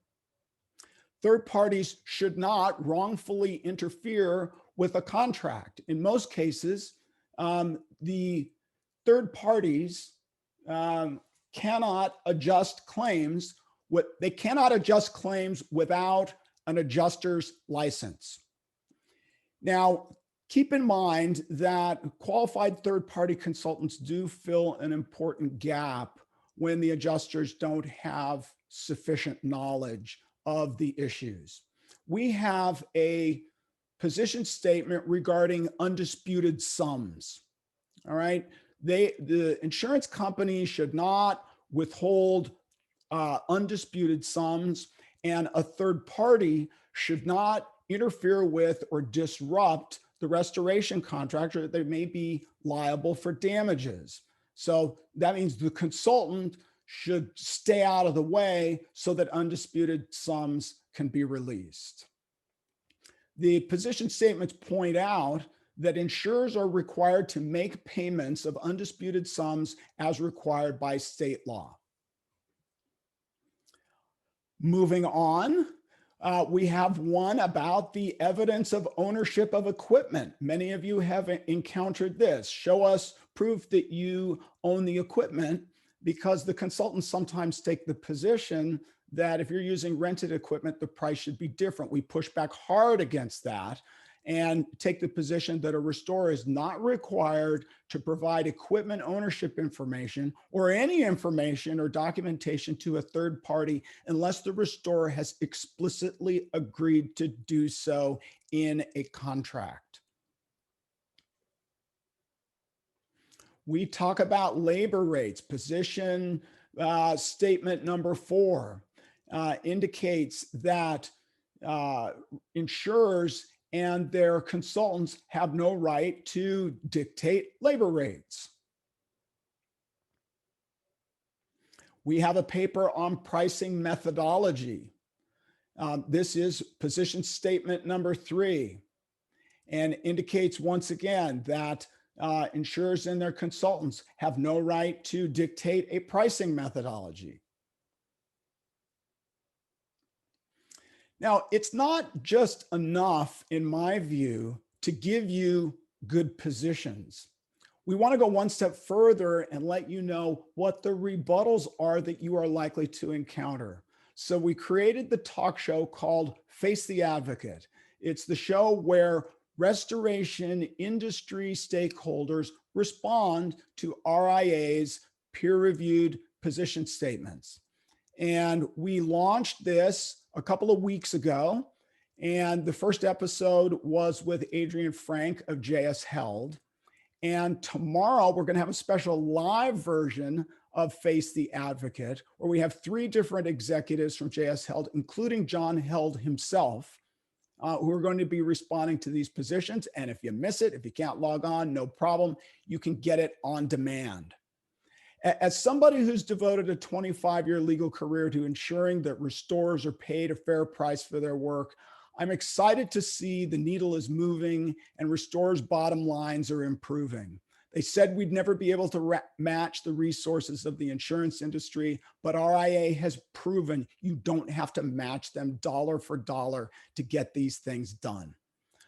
Third parties should not wrongfully interfere with a contract. In most cases, the third parties cannot adjust claims. They cannot adjust claims without an adjuster's license. Now, keep in mind that qualified third-party consultants do fill an important gap when the adjusters don't have sufficient knowledge of the issues. We have a position statement regarding undisputed sums. All right. The insurance company should not withhold undisputed sums, and a third party should not interfere with or disrupt the restoration contract, or they may be liable for damages. So that means the consultant should stay out of the way so that undisputed sums can be released. The position statements point out that insurers are required to make payments of undisputed sums as required by state law. Moving on, we have one about the evidence of ownership of equipment. Many of you have encountered this. Show us proof that you own the equipment, because the consultants sometimes take the position that if you're using rented equipment, the price should be different. We push back hard against that and take the position that a restorer is not required to provide equipment ownership information or any information or documentation to a third party unless the restorer has explicitly agreed to do so in a contract. We talk about labor rates. Position statement number 4 indicates that insurers and their consultants have no right to dictate labor rates. We have a paper on pricing methodology. This is position statement number 3, and indicates once again that insurers and their consultants have no right to dictate a pricing methodology. Now, it's not just enough, in my view, to give you good positions. We want to go one step further and let you know what the rebuttals are that you are likely to encounter. So we created the talk show called Face the Advocate. It's the show where restoration industry stakeholders respond to RIA's peer-reviewed position statements. And we launched this a couple of weeks ago. And the first episode was with Adrian Frank of JS Held. And tomorrow we're going to have a special live version of Face the Advocate, where we have 3 different executives from JS Held, including John Held himself, who are going to be responding to these positions. And if you miss it, if you can't log on, no problem. You can get it on demand. As somebody who's devoted a 25-year legal career to ensuring that restorers are paid a fair price for their work, I'm excited to see the needle is moving and restorers' bottom lines are improving. They said we'd never be able to match the resources of the insurance industry, but RIA has proven you don't have to match them dollar for dollar to get these things done.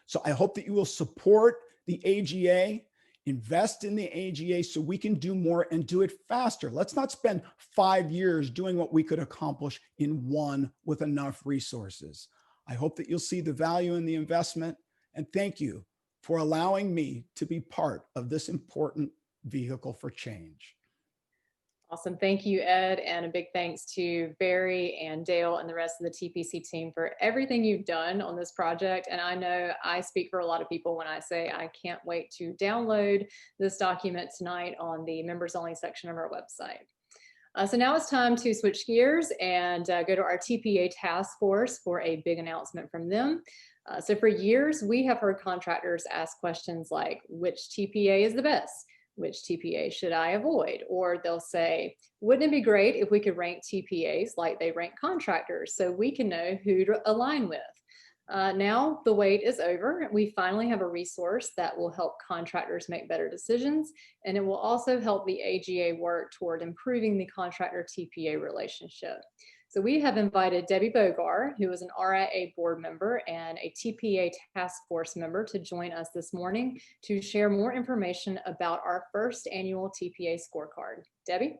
So I hope that you will support the AGA, invest in the AGA so we can do more and do it faster. Let's not spend 5 years doing what we could accomplish in 1 with enough resources. I hope that you'll see the value in the investment, and thank you for allowing me to be part of this important vehicle for change. Awesome. Thank you, Ed. And a big thanks to Barry and Dale and the rest of the TPC team for everything you've done on this project. And I know I speak for a lot of people when I say I can't wait to download this document tonight on the members only section of our website. So now it's time to switch gears and go to our TPA task force for a big announcement from them. So for years, we have heard contractors ask questions like, which TPA is the best? Which TPA should I avoid? Or they'll say, wouldn't it be great if we could rank TPAs like they rank contractors so we can know who to align with? Now the wait is over. We finally have a resource that will help contractors make better decisions, and it will also help the AGA work toward improving the contractor TPA relationship. So we have invited Debbie Bogar, who is an RIA board member and a TPA task force member, to join us this morning to share more information about our first annual TPA scorecard. Debbie?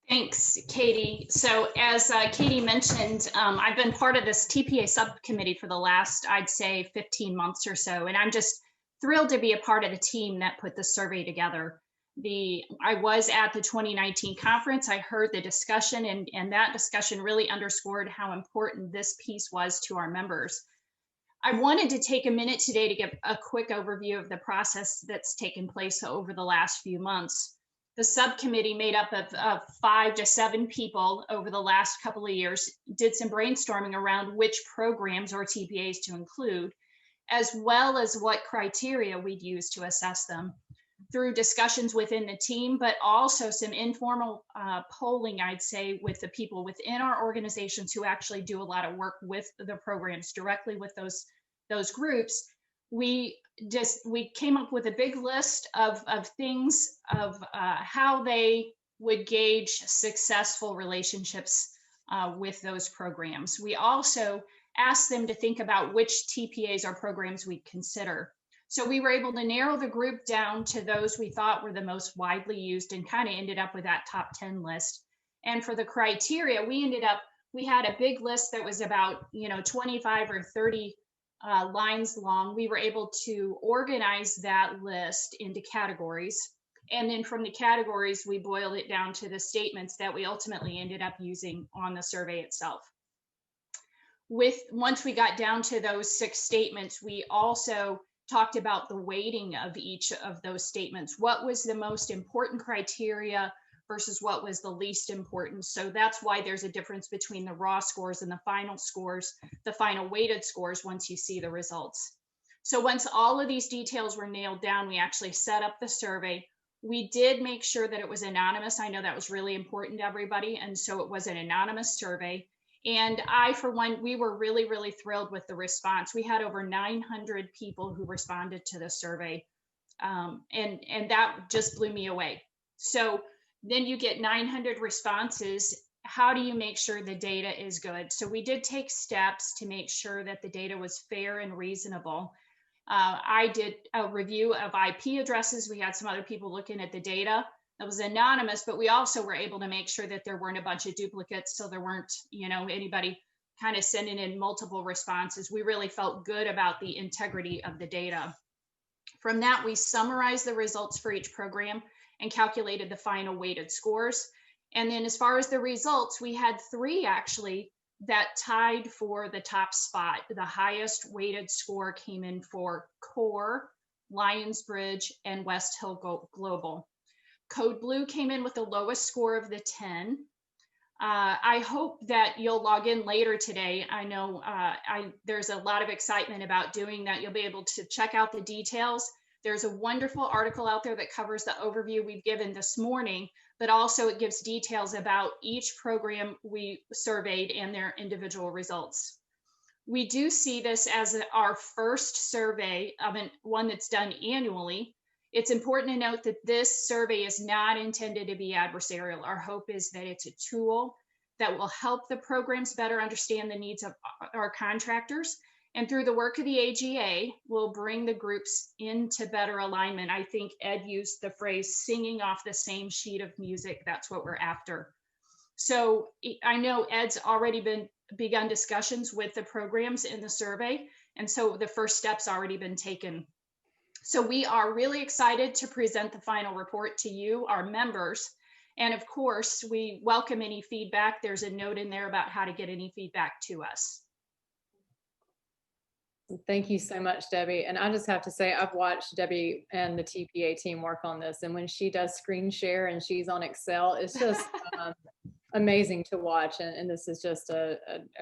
Thanks, Katie. So as Katie mentioned, I've been part of this TPA subcommittee for the last, I'd say, 15 months or so, and I'm just thrilled to be a part of the team that put the survey together. I was at the 2019 conference. I heard the discussion, and that discussion really underscored how important this piece was to our members. I wanted to take a minute today to give a quick overview of the process that's taken place over the last few months. The subcommittee, made up of 5 to 7 people over the last couple of years, did some brainstorming around which programs or TPAs to include, as well as what criteria we'd use to assess them. Through discussions within the team, but also some informal polling, I'd say, with the people within our organizations who actually do a lot of work with the programs directly with those groups, we came up with a big list of things of how they would gauge successful relationships with those programs. We also asked them to think about which TPAs or programs we'd consider. So we were able to narrow the group down to those we thought were the most widely used and kind of ended up with that top 10 list. And for the criteria, we had a big list that was about 25 or 30 lines long. We were able to organize that list into categories. And then from the categories, we boiled it down to the statements that we ultimately ended up using on the survey itself. Once we got down to those 6 statements, we also talked about the weighting of each of those statements. What was the most important criteria versus what was the least important? So that's why there's a difference between the raw scores and the final scores, the final weighted scores, once you see the results. So once all of these details were nailed down, we actually set up the survey. We did make sure that it was anonymous. I know that was really important to everybody. And so it was an anonymous survey. And I, for one, we were really, really thrilled with the response. We had over 900 people who responded to the survey. And that just blew me away. So then you get 900 responses how do you make sure the data is good? So we did take steps to make sure that the data was fair and reasonable. I did a review of IP addresses. We had some other people looking at the data. That was anonymous, but we also were able to make sure that there weren't a bunch of duplicates. So there weren't, anybody kind of sending in multiple responses. We really felt good about the integrity of the data. From that, we summarized the results for each program and calculated the final weighted scores. And then as far as the results, we had 3 actually that tied for the top spot. The highest weighted score came in for Core, Lionsbridge, and West Hill Global. Code Blue came in with the lowest score of the 10. I hope that you'll log in later today. I know there's a lot of excitement about doing that. You'll be able to check out the details. There's a wonderful article out there that covers the overview we've given this morning, but also it gives details about each program we surveyed and their individual results. We do see this as our first survey of one that's done annually. It's important to note that this survey is not intended to be adversarial. Our hope is that it's a tool that will help the programs better understand the needs of our contractors. And through the work of the AGA, we'll bring the groups into better alignment. I think Ed used the phrase singing off the same sheet of music. That's what we're after. So I know Ed's already begun discussions with the programs in the survey. And so the first step's already been taken. So we are really excited to present the final report to you, our members. And of course, we welcome any feedback. There's a note in there about how to get any feedback to us. Thank you so much, Debbie. And I just have to say, I've watched Debbie and the TPA team work on this. And when she does screen share and she's on Excel, it's just amazing to watch. And this is just a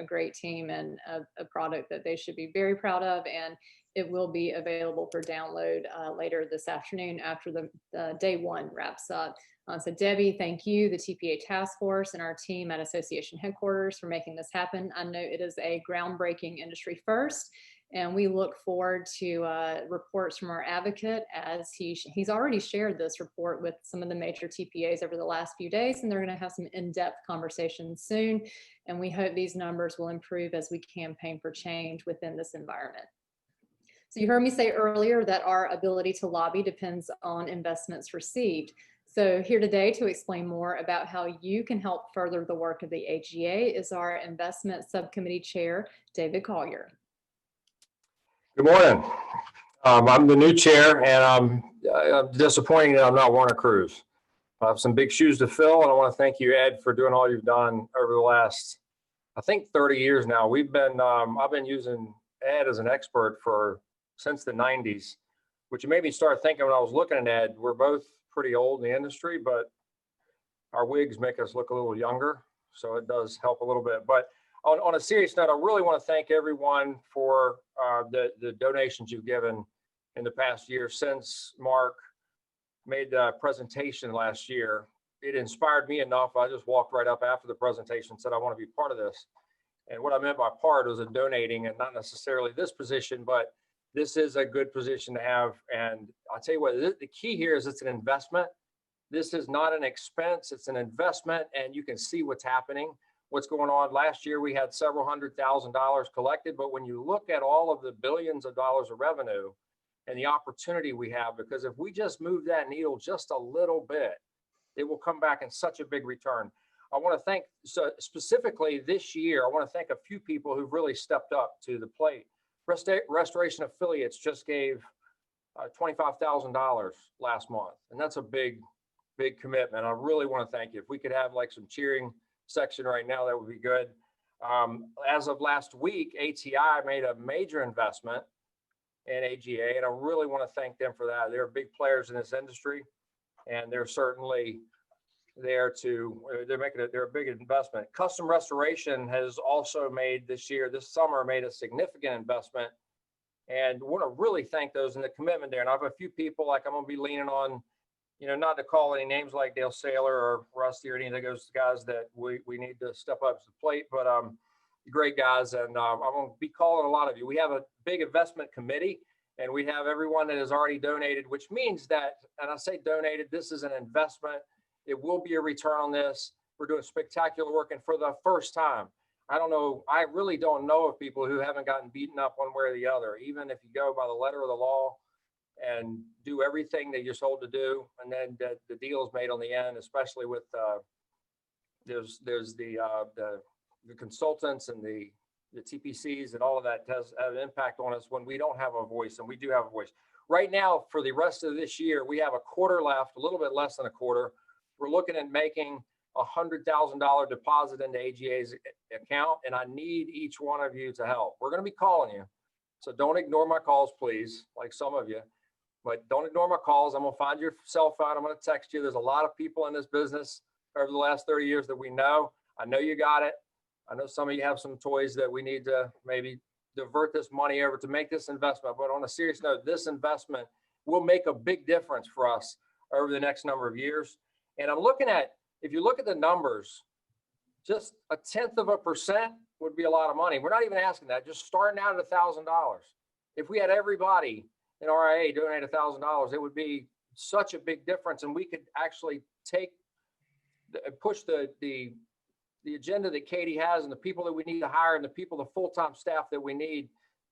great team and a product that they should be very proud of. And it will be available for download later this afternoon after the day 1 wraps up. So Debbie, thank you, the TPA task force and our team at Association headquarters for making this happen. I know it is a groundbreaking industry first, and we look forward to reports from our advocate as he's already shared this report with some of the major TPAs over the last few days, and they're going to have some in-depth conversations soon. And we hope these numbers will improve as we campaign for change within this environment. So you heard me say earlier that our ability to lobby depends on investments received. So here today to explain more about how you can help further the work of the AGA is our investment subcommittee chair, David Collier. Good morning. I'm the new chair, and I'm disappointed that I'm not Warner Cruz. I have some big shoes to fill, and I want to thank you, Ed, for doing all you've done over the last, I think, 30 years now. I've been using Ed as an expert since the 90s, which made me start thinking when I was looking at Ed, we're both pretty old in the industry, but our wigs make us look a little younger, so it does help a little bit. But on a serious note, I really want to thank everyone for the donations you've given in the past year since Mark made the presentation last year. It inspired me enough. I just walked right up after the presentation and said, I want to be part of this. And what I meant by part was donating, and not necessarily this position, but this is a good position to have. And I'll tell you what, the key here is it's an investment. This is not an expense, it's an investment, and you can see what's happening, what's going on. Last year, we had several $100,000 collected, but when you look at all of the billions of dollars of revenue and the opportunity we have, because if we just move that needle just a little bit, it will come back in such a big return. I want to thank, so specifically this year, I want to thank a few people who've really stepped up to the plate. Restoration Affiliates just gave $25,000 last month, and that's a big commitment. I really want to thank you. If we could have like some cheering section right now, that would be good. As of last week, ATI made a major investment in AGA, and I really want to thank them for that. They're big players in this industry, and they're certainly there they're a big investment. Custom Restoration has also made this summer made a significant investment, and want to really thank those and the commitment there. And I have a few people like I'm going to be leaning on, not to call any names like Dale Saylor or Rusty or any of those guys that we need to step up to the plate, but great guys. And I'm going to be calling a lot of you. We have a big investment committee, and we have everyone that has already donated, which means that, and I say donated, this is an investment. It will be a return on this. We're doing spectacular work, and for the first time, I don't know, I really don't know of people who haven't gotten beaten up one way or the other, even if you go by the letter of the law and do everything that you're told to do, and then the deal is made on the end, especially with there's the consultants and the TPCs and all of that has an impact on us when we don't have a voice, and we do have a voice. Right now, for the rest of this year, we have a quarter left, a little bit less than a quarter. We're looking at making a $100,000 deposit into AGA's account, and I need each one of you to help. We're going to be calling you, so don't ignore my calls, please, like some of you. But don't ignore my calls. I'm going to find your cell phone. I'm going to text you. There's a lot of people in this business over the last 30 years that we know. I know you got it. I know some of you have some toys that we need to maybe divert this money over to make this investment. But on a serious note, this investment will make a big difference for us over the next number of years. And I'm looking at, if you look at the numbers, just 0.1% would be a lot of money. We're not even asking that, just starting out at $1,000. If we had everybody in RIA donate $1,000, it would be such a big difference. And we could actually push the agenda that Katie has and the people that we need to hire and the people, the full-time staff that we need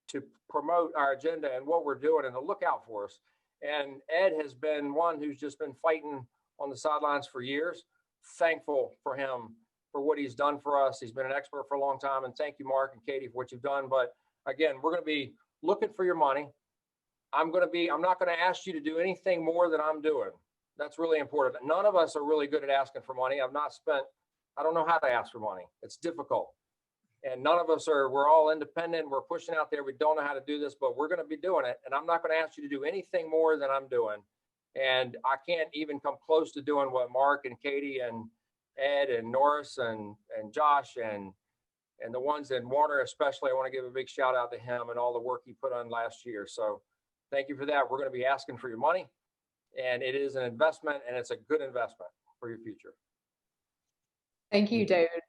to promote our agenda and what we're doing and to look out for us. And Ed has been one who's just been fighting on the sidelines for years. Thankful for him for what he's done for us. He's been an expert for a long time. And thank you, Mark and Katie, for what you've done. But again, we're going to be looking for your money. I'm not going to ask you to do anything more than I'm doing. That's really important. None of us are really good at asking for money. I don't know how to ask for money. It's difficult. And none of us are, we're all independent. We're pushing out there. We don't know how to do this, but we're going to be doing it. And I'm not going to ask you to do anything more than I'm doing. And I can't even come close to doing what Mark and Katie and Ed and Norris and Josh and the ones in Warner, especially, I want to give a big shout out to him and all the work he put on last year. So thank you for that. We're going to be asking for your money, and it is an investment, and it's a good investment for your future. Thank you, David.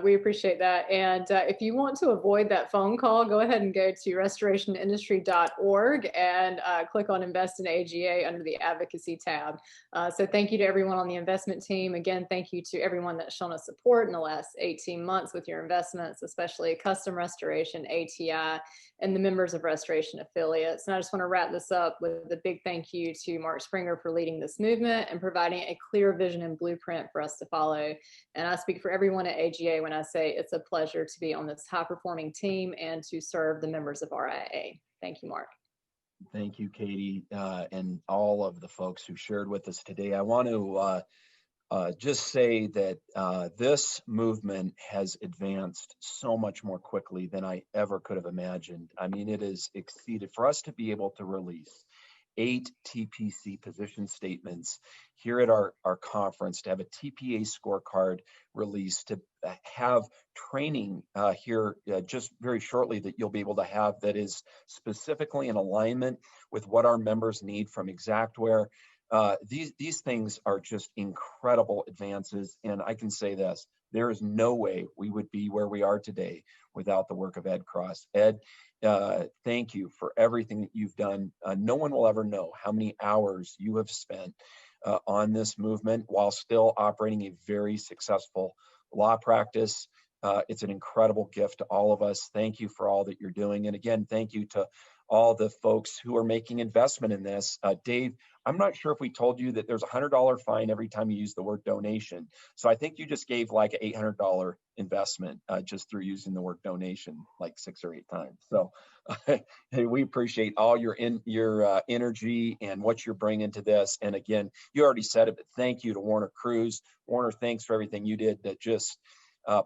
We appreciate that. And if you want to avoid that phone call, go ahead and go to restorationindustry.org and click on Invest in AGA under the Advocacy tab. So thank you to everyone on the investment team. Again, thank you to everyone that's shown us support in the last 18 months with your investments, especially Custom Restoration, ATI, and the members of Restoration affiliates. And I just want to wrap this up with a big thank you to Mark Springer for leading this movement and providing a clear vision and blueprint for us to follow. And I speak for everyone at AGA when I say it's a pleasure to be on this high-performing team and to serve the members of RIA. Thank you, Mark. Thank you, Katie, and all of the folks who shared with us today. I want to just say that this movement has advanced so much more quickly than I ever could have imagined. I mean, it has exceeded, for us to be able to release 8 TPC position statements here at our conference, to have a TPA scorecard release, to have training here just very shortly that you'll be able to have that is specifically in alignment with what our members need from Xactware. These things are just incredible advances. And I can say this, there is no way we would be where we are today without the work of Ed Cross. Ed, thank you for everything that you've done. No one will ever know how many hours you have spent on this movement while still operating a very successful law practice. It's an incredible gift to all of us. Thank you for all that you're doing. And again, thank you to all the folks who are making investment in this. Dave, I'm not sure if we told you that there's a $100 fine every time you use the word donation. So I think you just gave like an $800 investment just through using the word donation like 6 or 8 times. So hey, we appreciate all your energy and what you're bringing to this. And again, you already said it, but thank you to Warner Cruz. Warner, thanks for everything you did that just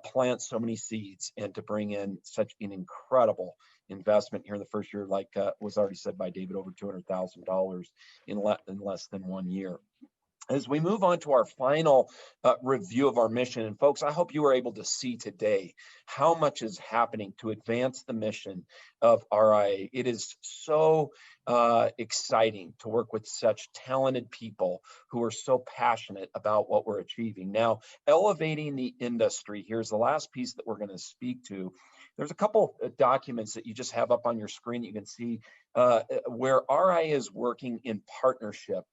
plant so many seeds and to bring in such an incredible investment here in the first year, like was already said by David, over $200,000 in less than 1 year. As we move on to our final review of our mission, and folks, I hope you were able to see today how much is happening to advance the mission of RIA. It is so exciting to work with such talented people who are so passionate about what we're achieving. Now, elevating the industry, here's the last piece that we're going to speak to. There's a couple of documents that you just have up on your screen. You can see where RIA is working in partnership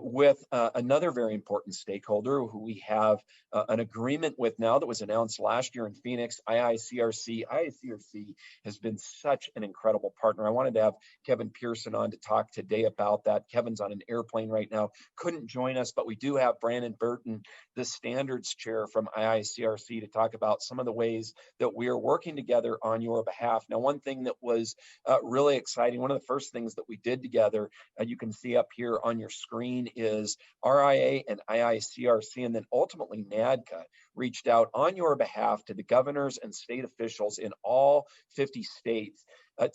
with another very important stakeholder who we have an agreement with now that was announced last year in Phoenix, IICRC. IICRC has been such an incredible partner. I wanted to have Kevin Pearson on to talk today about that. Kevin's on an airplane right now, couldn't join us, but we do have Brandon Burton, the standards chair from IICRC, to talk about some of the ways that we are working together on your behalf. Now, one thing that was really exciting, one of the first things that we did together, you can see up here on your screen, is RIA and IICRC, and then ultimately NADCA reached out on your behalf to the governors and state officials in all 50 states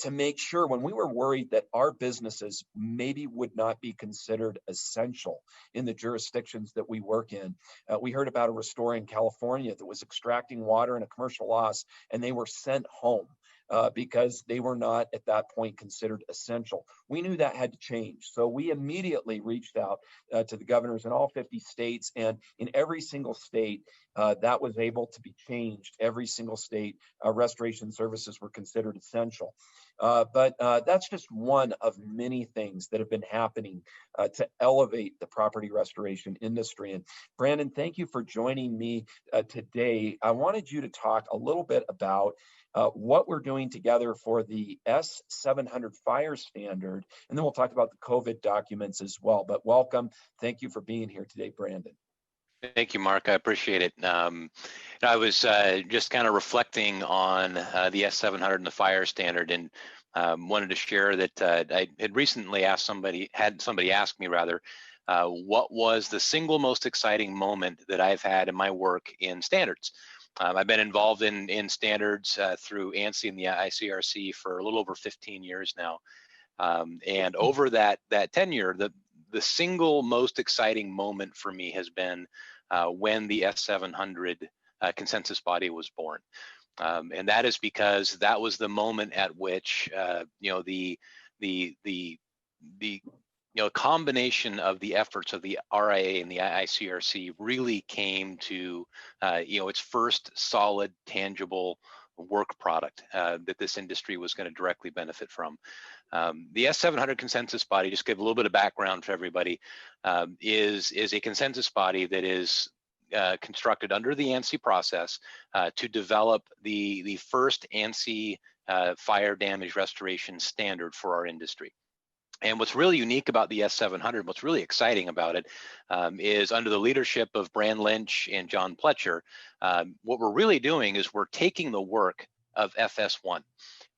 to make sure, when we were worried that our businesses maybe would not be considered essential in the jurisdictions that we work in. We heard about a restore in California that was extracting water in a commercial loss, and they were sent home because they were not at that point considered essential. We knew that had to change. So we immediately reached out to the governors in all 50 states, and in every single state, that was able to be changed. Every single state, restoration services were considered essential. But that's just one of many things that have been happening to elevate the property restoration industry. And Brandon, thank you for joining me today. I wanted you to talk a little bit about what we're doing together for the S700 fire standard, and then we'll talk about the COVID documents as well. But welcome. Thank you for being here today, Brandon. Thank you, Mark. I appreciate it. I was just kind of reflecting on the S700 and the fire standard, and wanted to share that I had recently had somebody ask me rather, what was the single most exciting moment that I've had in my work in standards. I've been involved in standards through ANSI and the ICRC for a little over 15 years now. And over that tenure, the single most exciting moment for me has been when the S700 consensus body was born. And that is because that was the moment at which the combination of the efforts of the RIA and the ICRC really came to its first solid, tangible work product that this industry was going to directly benefit from. The S700 consensus body, just give a little bit of background for everybody, is a consensus body that is constructed under the ANSI process to develop the first ANSI fire damage restoration standard for our industry. And what's really unique about the S700, what's really exciting about it, is under the leadership of Bran Lynch and John Pletcher, what we're really doing is we're taking the work of FS1,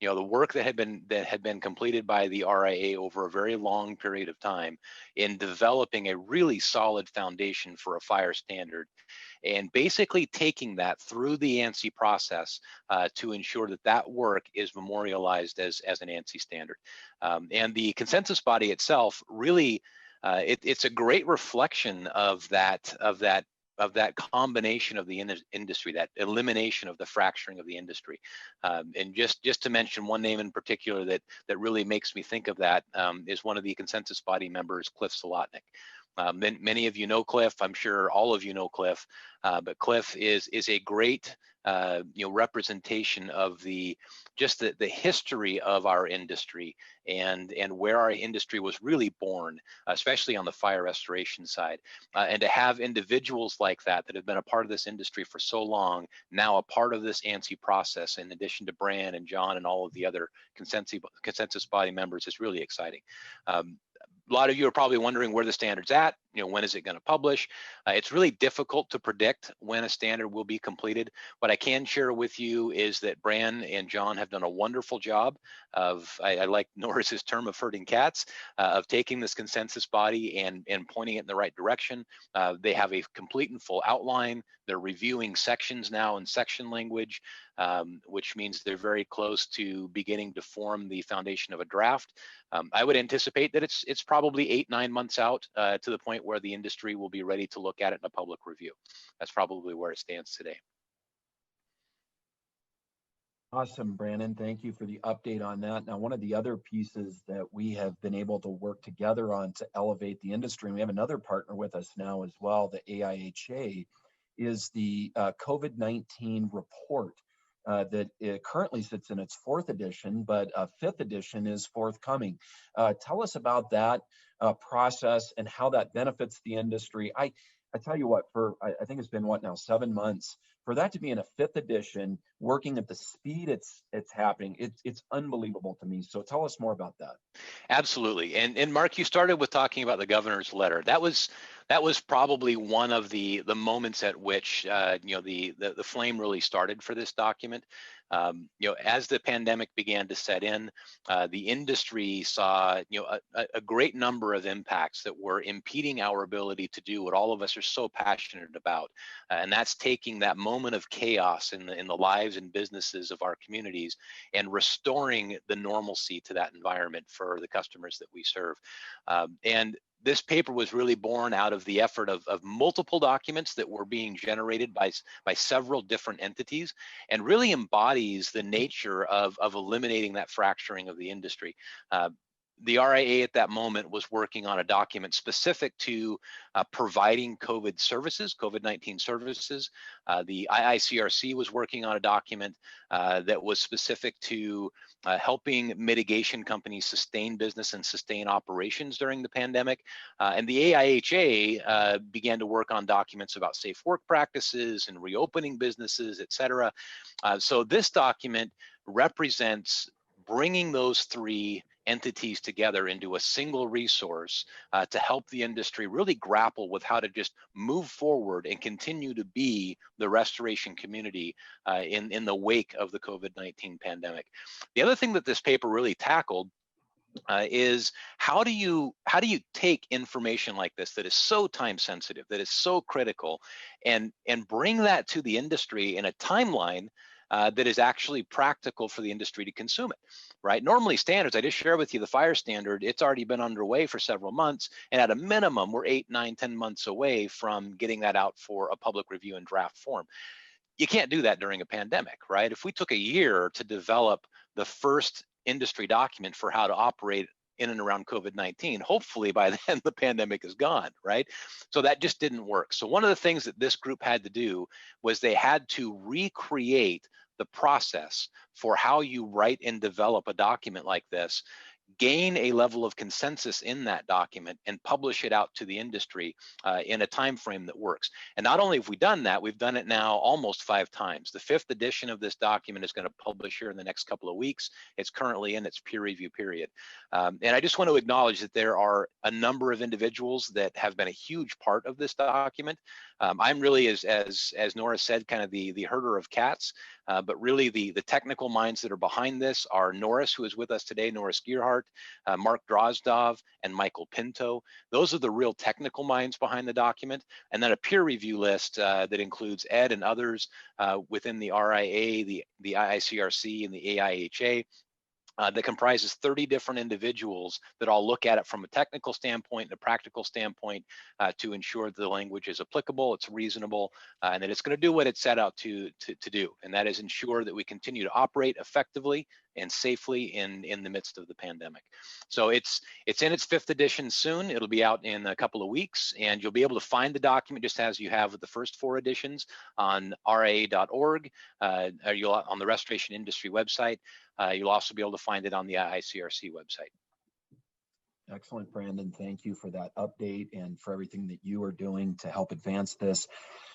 the work that had been completed by the RIA over a very long period of time in developing a really solid foundation for a fire standard, and basically taking that through the ANSI process to ensure that that work is memorialized as an ANSI standard. And the consensus body itself really, it's a great reflection of that combination of the industry, that elimination of the fracturing of the industry. And just to mention one name in particular that really makes me think of that is one of the consensus body members, Cliff Solotnik. Many of you know Cliff. I'm sure all of you know Cliff, but Cliff is a great representation of the history of our industry and where our industry was really born, especially on the fire restoration side. And to have individuals like that have been a part of this industry for so long, now a part of this ANSI process, in addition to Bran and John and all of the other consensus body members, is really exciting. A lot of you are probably wondering where the standard's at, when is it going to publish? It's really difficult to predict when a standard will be completed. What I can share with you is that Bran and John have done a wonderful job of, I like Norris's term of herding cats, of taking this consensus body and pointing it in the right direction. They have a complete and full outline. They're reviewing sections now in section language, which means they're very close to beginning to form the foundation of a draft. I would anticipate that it's probably 8-9 months out to the point where the industry will be ready to look at it in a public review. That's probably where it stands today. Awesome, Brandon. Thank you for the update on that. Now, one of the other pieces that we have been able to work together on to elevate the industry, and we have another partner with us now as well, the AIHA, is the COVID-19 report that it currently sits in its 4th edition, but a 5th edition is forthcoming. Tell us about that process and how that benefits the industry. I tell you what, I think it's been what now, 7 months, for that to be in a 5th edition, working at the speed it's happening, it's unbelievable to me. So tell us more about that. Absolutely. And Mark, you started with talking about the governor's letter. That was probably one of the moments at which the flame really started for this document. As the pandemic began to set in, the industry saw a great number of impacts that were impeding our ability to do what all of us are so passionate about, and that's taking that moment of chaos in the lives and businesses of our communities and restoring the normalcy to that environment for the customers that we serve. And this paper was really born out of the effort of multiple documents that were being generated by several different entities, and really embodies the nature of eliminating that fracturing of the industry. The RIA at that moment was working on a document specific to providing COVID-19 services. The IICRC was working on a document that was specific to helping mitigation companies sustain business and sustain operations during the pandemic. And the AIHA began to work on documents about safe work practices and reopening businesses, et cetera. So this document represents bringing those 3 entities together into a single resource to help the industry really grapple with how to just move forward and continue to be the restoration community in the wake of the COVID-19 pandemic. The other thing that this paper really tackled is how do you take information like this that is so time sensitive, that is so critical, and bring that to the industry in a timeline that is actually practical for the industry to consume it, right? Normally standards, I just share with you the fire standard, it's already been underway for several months, and at a minimum, we're 8, 9, 10 months away from getting that out for a public review in draft form. You can't do that during a pandemic, right? If we took a year to develop the first industry document for how to operate in and around COVID-19, hopefully by then the pandemic is gone, right? So that just didn't work. So one of the things that this group had to do was they had to recreate the process for how you write and develop a document like this, gain a level of consensus in that document, and publish it out to the industry in a time frame that works. And not only have we done that, we've done it now almost 5 times. The 5th edition of this document is going to publish here in the next couple of weeks. It's currently in its peer review period. And I just want to acknowledge that there are a number of individuals that have been a huge part of this document. I'm really, as Nora said, kind of the herder of cats, but really the technical minds that are behind this are Norris, who is with us today, Norris Gearhart, Mark Drozdov, and Michael Pinto. Those are the real technical minds behind the document. And then a peer review list that includes Ed and others within the RIA, the IICRC, and the AIHA. That comprises 30 different individuals that all look at it from a technical standpoint and a practical standpoint to ensure that the language is applicable, it's reasonable, and that it's going to do what it's set out to do, and that is ensure that we continue to operate effectively and safely in the midst of the pandemic. So it's in its 5th edition soon. It'll be out in a couple of weeks, and you'll be able to find the document just as you have with the first 4 editions on ria.org, or on the Restoration Industry website. You'll also be able to find it on the IICRC website. Excellent, Brandon. Thank you for that update and for everything that you are doing to help advance this.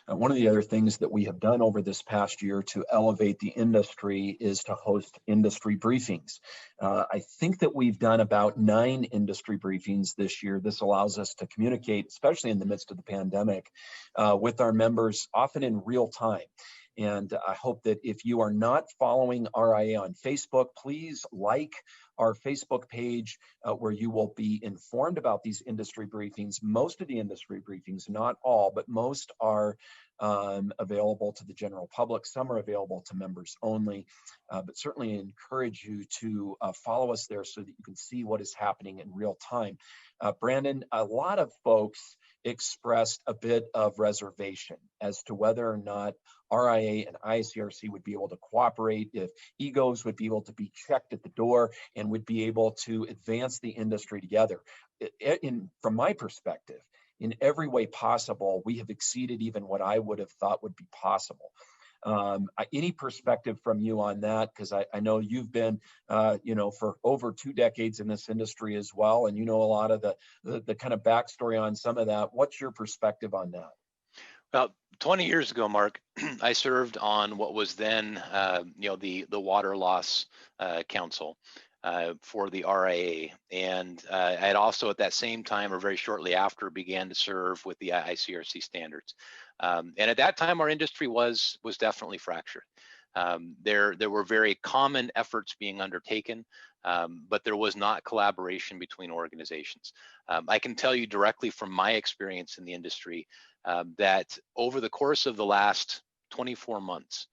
One of the other things that we have done over this past year to elevate the industry is to host industry briefings. I think that we've done about 9 industry briefings this year. This allows us to communicate, especially in the midst of the pandemic, with our members, often in real time. And I hope that if you are not following RIA on Facebook, please like our Facebook page where you will be informed about these industry briefings. Most of the industry briefings, not all, but most are available to the general public. Some are available to members only, but certainly encourage you to follow us there so that you can see what is happening in real time. Brandon, a lot of folks expressed a bit of reservation as to whether or not RIA and IICRC would be able to cooperate, if egos would be able to be checked at the door and would be able to advance the industry together. From my perspective, in every way possible, we have exceeded even what I would have thought would be possible. Any perspective from you on that? Because I know you've been, for over 2 decades in this industry as well, and you know a lot of the kind of backstory on some of that. What's your perspective on that? About 20 years ago, Mark, I served on what was then, the Water Loss Council for the RIA, and I had also at that same time, or very shortly after, began to serve with the ICRC standards. And at that time, our industry was definitely fractured. There were very common efforts being undertaken, but there was not collaboration between organizations. I can tell you directly from my experience in the industry that over the course of the last 24 months,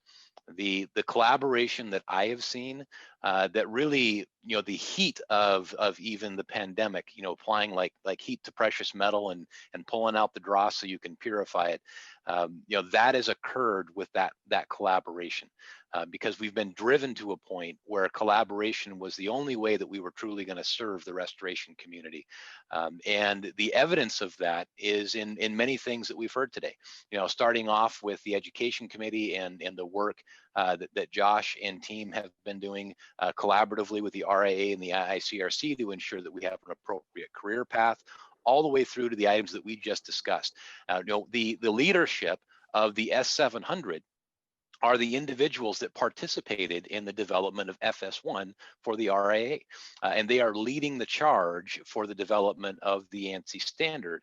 the collaboration that I have seen, that really, the heat of even the pandemic, applying like heat to precious metal and pulling out the dross so you can purify it, that has occurred with that collaboration. Because we've been driven to a point where collaboration was the only way that we were truly going to serve the restoration community. And the evidence of that is in many things that we've heard today, starting off with the education committee and the work that Josh and team have been doing collaboratively with the RIA and the ICRC to ensure that we have an appropriate career path, all the way through to the items that we just discussed. The leadership of the S700 are the individuals that participated in the development of FS1 for the RIA. And they are leading the charge for the development of the ANSI standard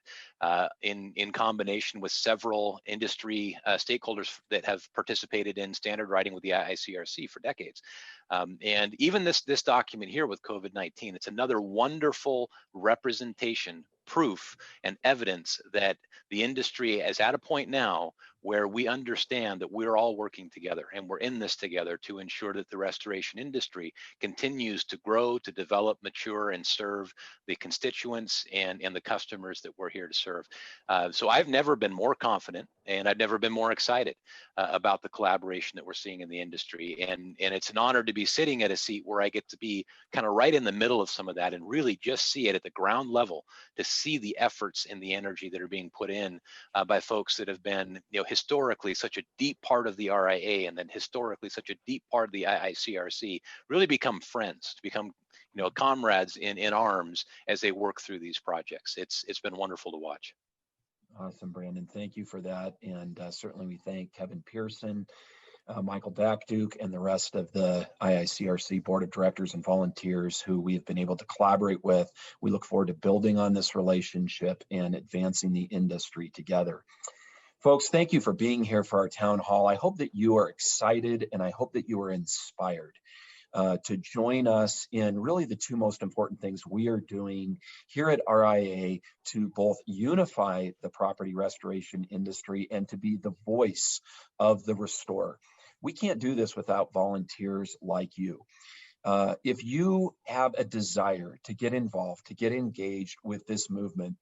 in combination with several industry stakeholders that have participated in standard writing with the ICRC for decades. And even this document here with COVID-19, it's another wonderful representation, proof, and evidence that the industry is at a point now where we understand that we're all working together and we're in this together to ensure that the restoration industry continues to grow, to develop, mature, and serve the constituents and the customers that we're here to serve. So I've never been more confident, and I've never been more excited about the collaboration that we're seeing in the industry. And it's an honor to be sitting at a seat where I get to be kind of right in the middle of some of that and really just see it at the ground level, to see the efforts and the energy that are being put in by folks that have been, historically such a deep part of the RIA, and then historically such a deep part of the ICRC, really become friends, to become comrades in arms as they work through these projects. It's been wonderful to watch. Awesome, Brandon. Thank you for that. And certainly we thank Kevin Pearson, Michael Dakduke, and the rest of the IICRC board of directors and volunteers who we have been able to collaborate with. We look forward to building on this relationship and advancing the industry together. Folks, thank you for being here for our town hall. I hope that you are excited, and I hope that you are inspired to join us in really the two most important things we are doing here at RIA to both unify the property restoration industry and to be the voice of the restorer. We can't do this without volunteers like you. If you have a desire to get involved, to get engaged with this movement,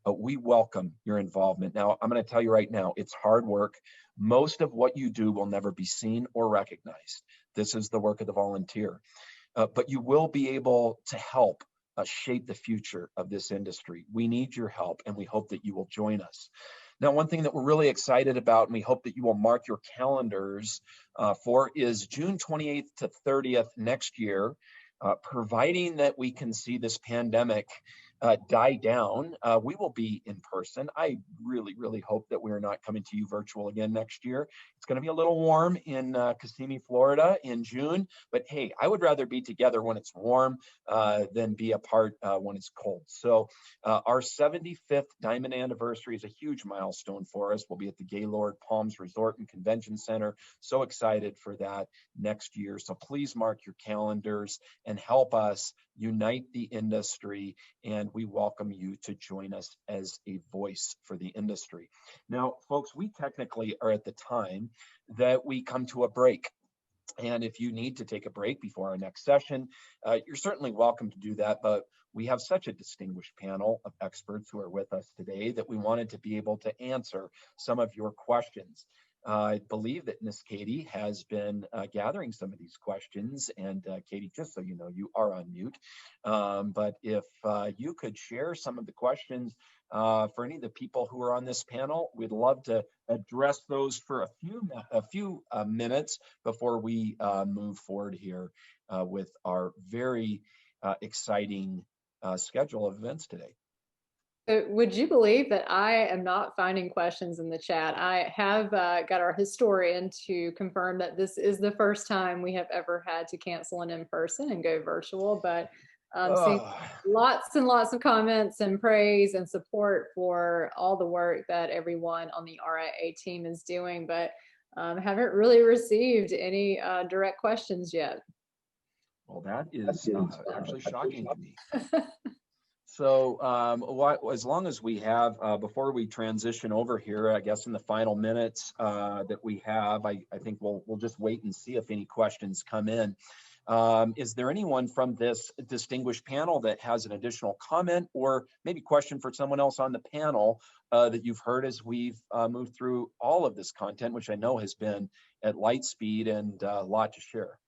we welcome your involvement. Now, I'm going to tell you right now, it's hard work. Most of what you do will never be seen or recognized. This is the work of the volunteer. But you will be able to help shape the future of this industry. We need your help, and we hope that you will join us. Now, one thing that we're really excited about, and we hope that you will mark your calendars for, is June 28th to 30th next year, providing that we can see this pandemic die down. We will be in person. I really hope that we're not coming to you virtual again next year. It's going to be a little warm in Kissimmee, Florida in June, but hey, I would rather be together when it's warm than be apart when it's cold. So our 75th diamond anniversary is a huge milestone for us. We'll be at the Gaylord Palms Resort and Convention Center. So excited for that next year. So please mark your calendars and help us unite the industry, and we welcome you to join us as a voice for the industry. Now, folks, we technically are at the time that we come to a break. And if you need to take a break before our next session, you're certainly welcome to do that. But we have such a distinguished panel of experts who are with us today that we wanted to be able to answer some of your questions. I believe that Miss Katie has been gathering some of these questions. And Katie, just so you know, you are on mute. But if you could share some of the questions for any of the people who are on this panel, we'd love to address those for a few minutes before we move forward here with our very exciting schedule of events today. Would you believe that I am not finding questions in the chat? I have got our historian to confirm that this is the first time we have ever had to cancel an in-person and go virtual, but seeing lots and lots of comments and praise and support for all the work that everyone on the RIA team is doing, but haven't really received any direct questions yet. Well, that is actually shocking to me. So as long as we have, before we transition over here, I guess in the final minutes that we have, I think we'll just wait and see if any questions come in. Is there anyone from this distinguished panel that has an additional comment or maybe question for someone else on the panel that you've heard as we've moved through all of this content, which I know has been at light speed and a lot to share?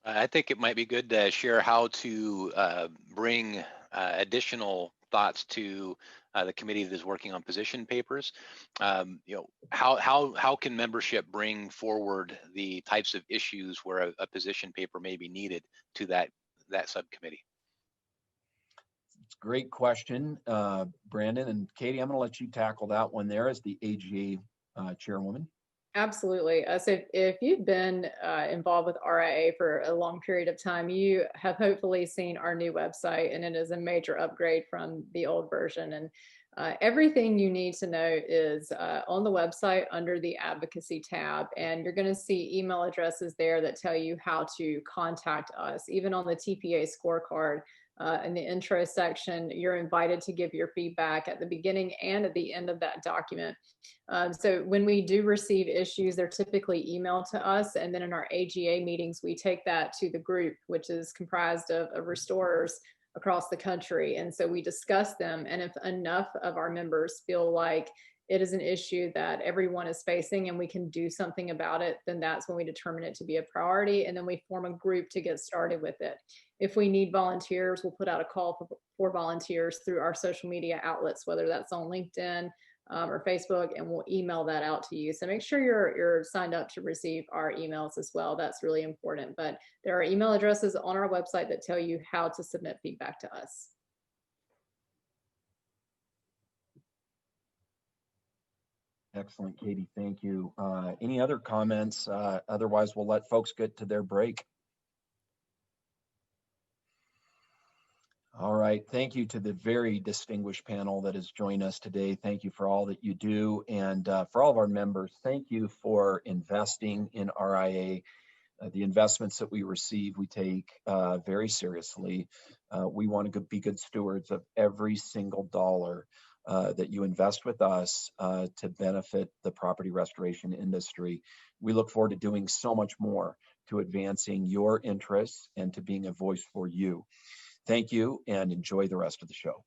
I think it might be good to share how to bring additional thoughts to the committee that is working on position papers. How can membership bring forward the types of issues where a position paper may be needed to that subcommittee? It's a great question, Brandon and Katie. I'm going to let you tackle that one there as the AGA chairwoman. Absolutely. So if you've been involved with RIA for a long period of time, you have hopefully seen our new website, and it is a major upgrade from the old version. And everything you need to know is on the website under the advocacy tab, and you're going to see email addresses there that tell you how to contact us. Even on the TPA scorecard, in the intro section, you're invited to give your feedback at the beginning and at the end of that document. So when we do receive issues, they're typically emailed to us. And then in our AGA meetings, we take that to the group, which is comprised of restorers across the country. And so we discuss them. And if enough of our members feel like it is an issue that everyone is facing and we can do something about it, then that's when we determine it to be a priority. And then we form a group to get started with it. If we need volunteers, we'll put out a call for volunteers through our social media outlets, whether that's on LinkedIn or Facebook, and we'll email that out to you. So make sure you're signed up to receive our emails as well. That's really important. But there are email addresses on our website that tell you how to submit feedback to us. Excellent, Katie. Thank you. Any other comments? Otherwise, we'll let folks get to their break. All right. Thank you to the very distinguished panel that has joined us today. Thank you for all that you do. And for all of our members, thank you for investing in RIA. The investments that we receive, we take very seriously. We want to be good stewards of every single dollar that you invest with us to benefit the property restoration industry. We look forward to doing so much more to advancing your interests and to being a voice for you. Thank you and enjoy the rest of the show.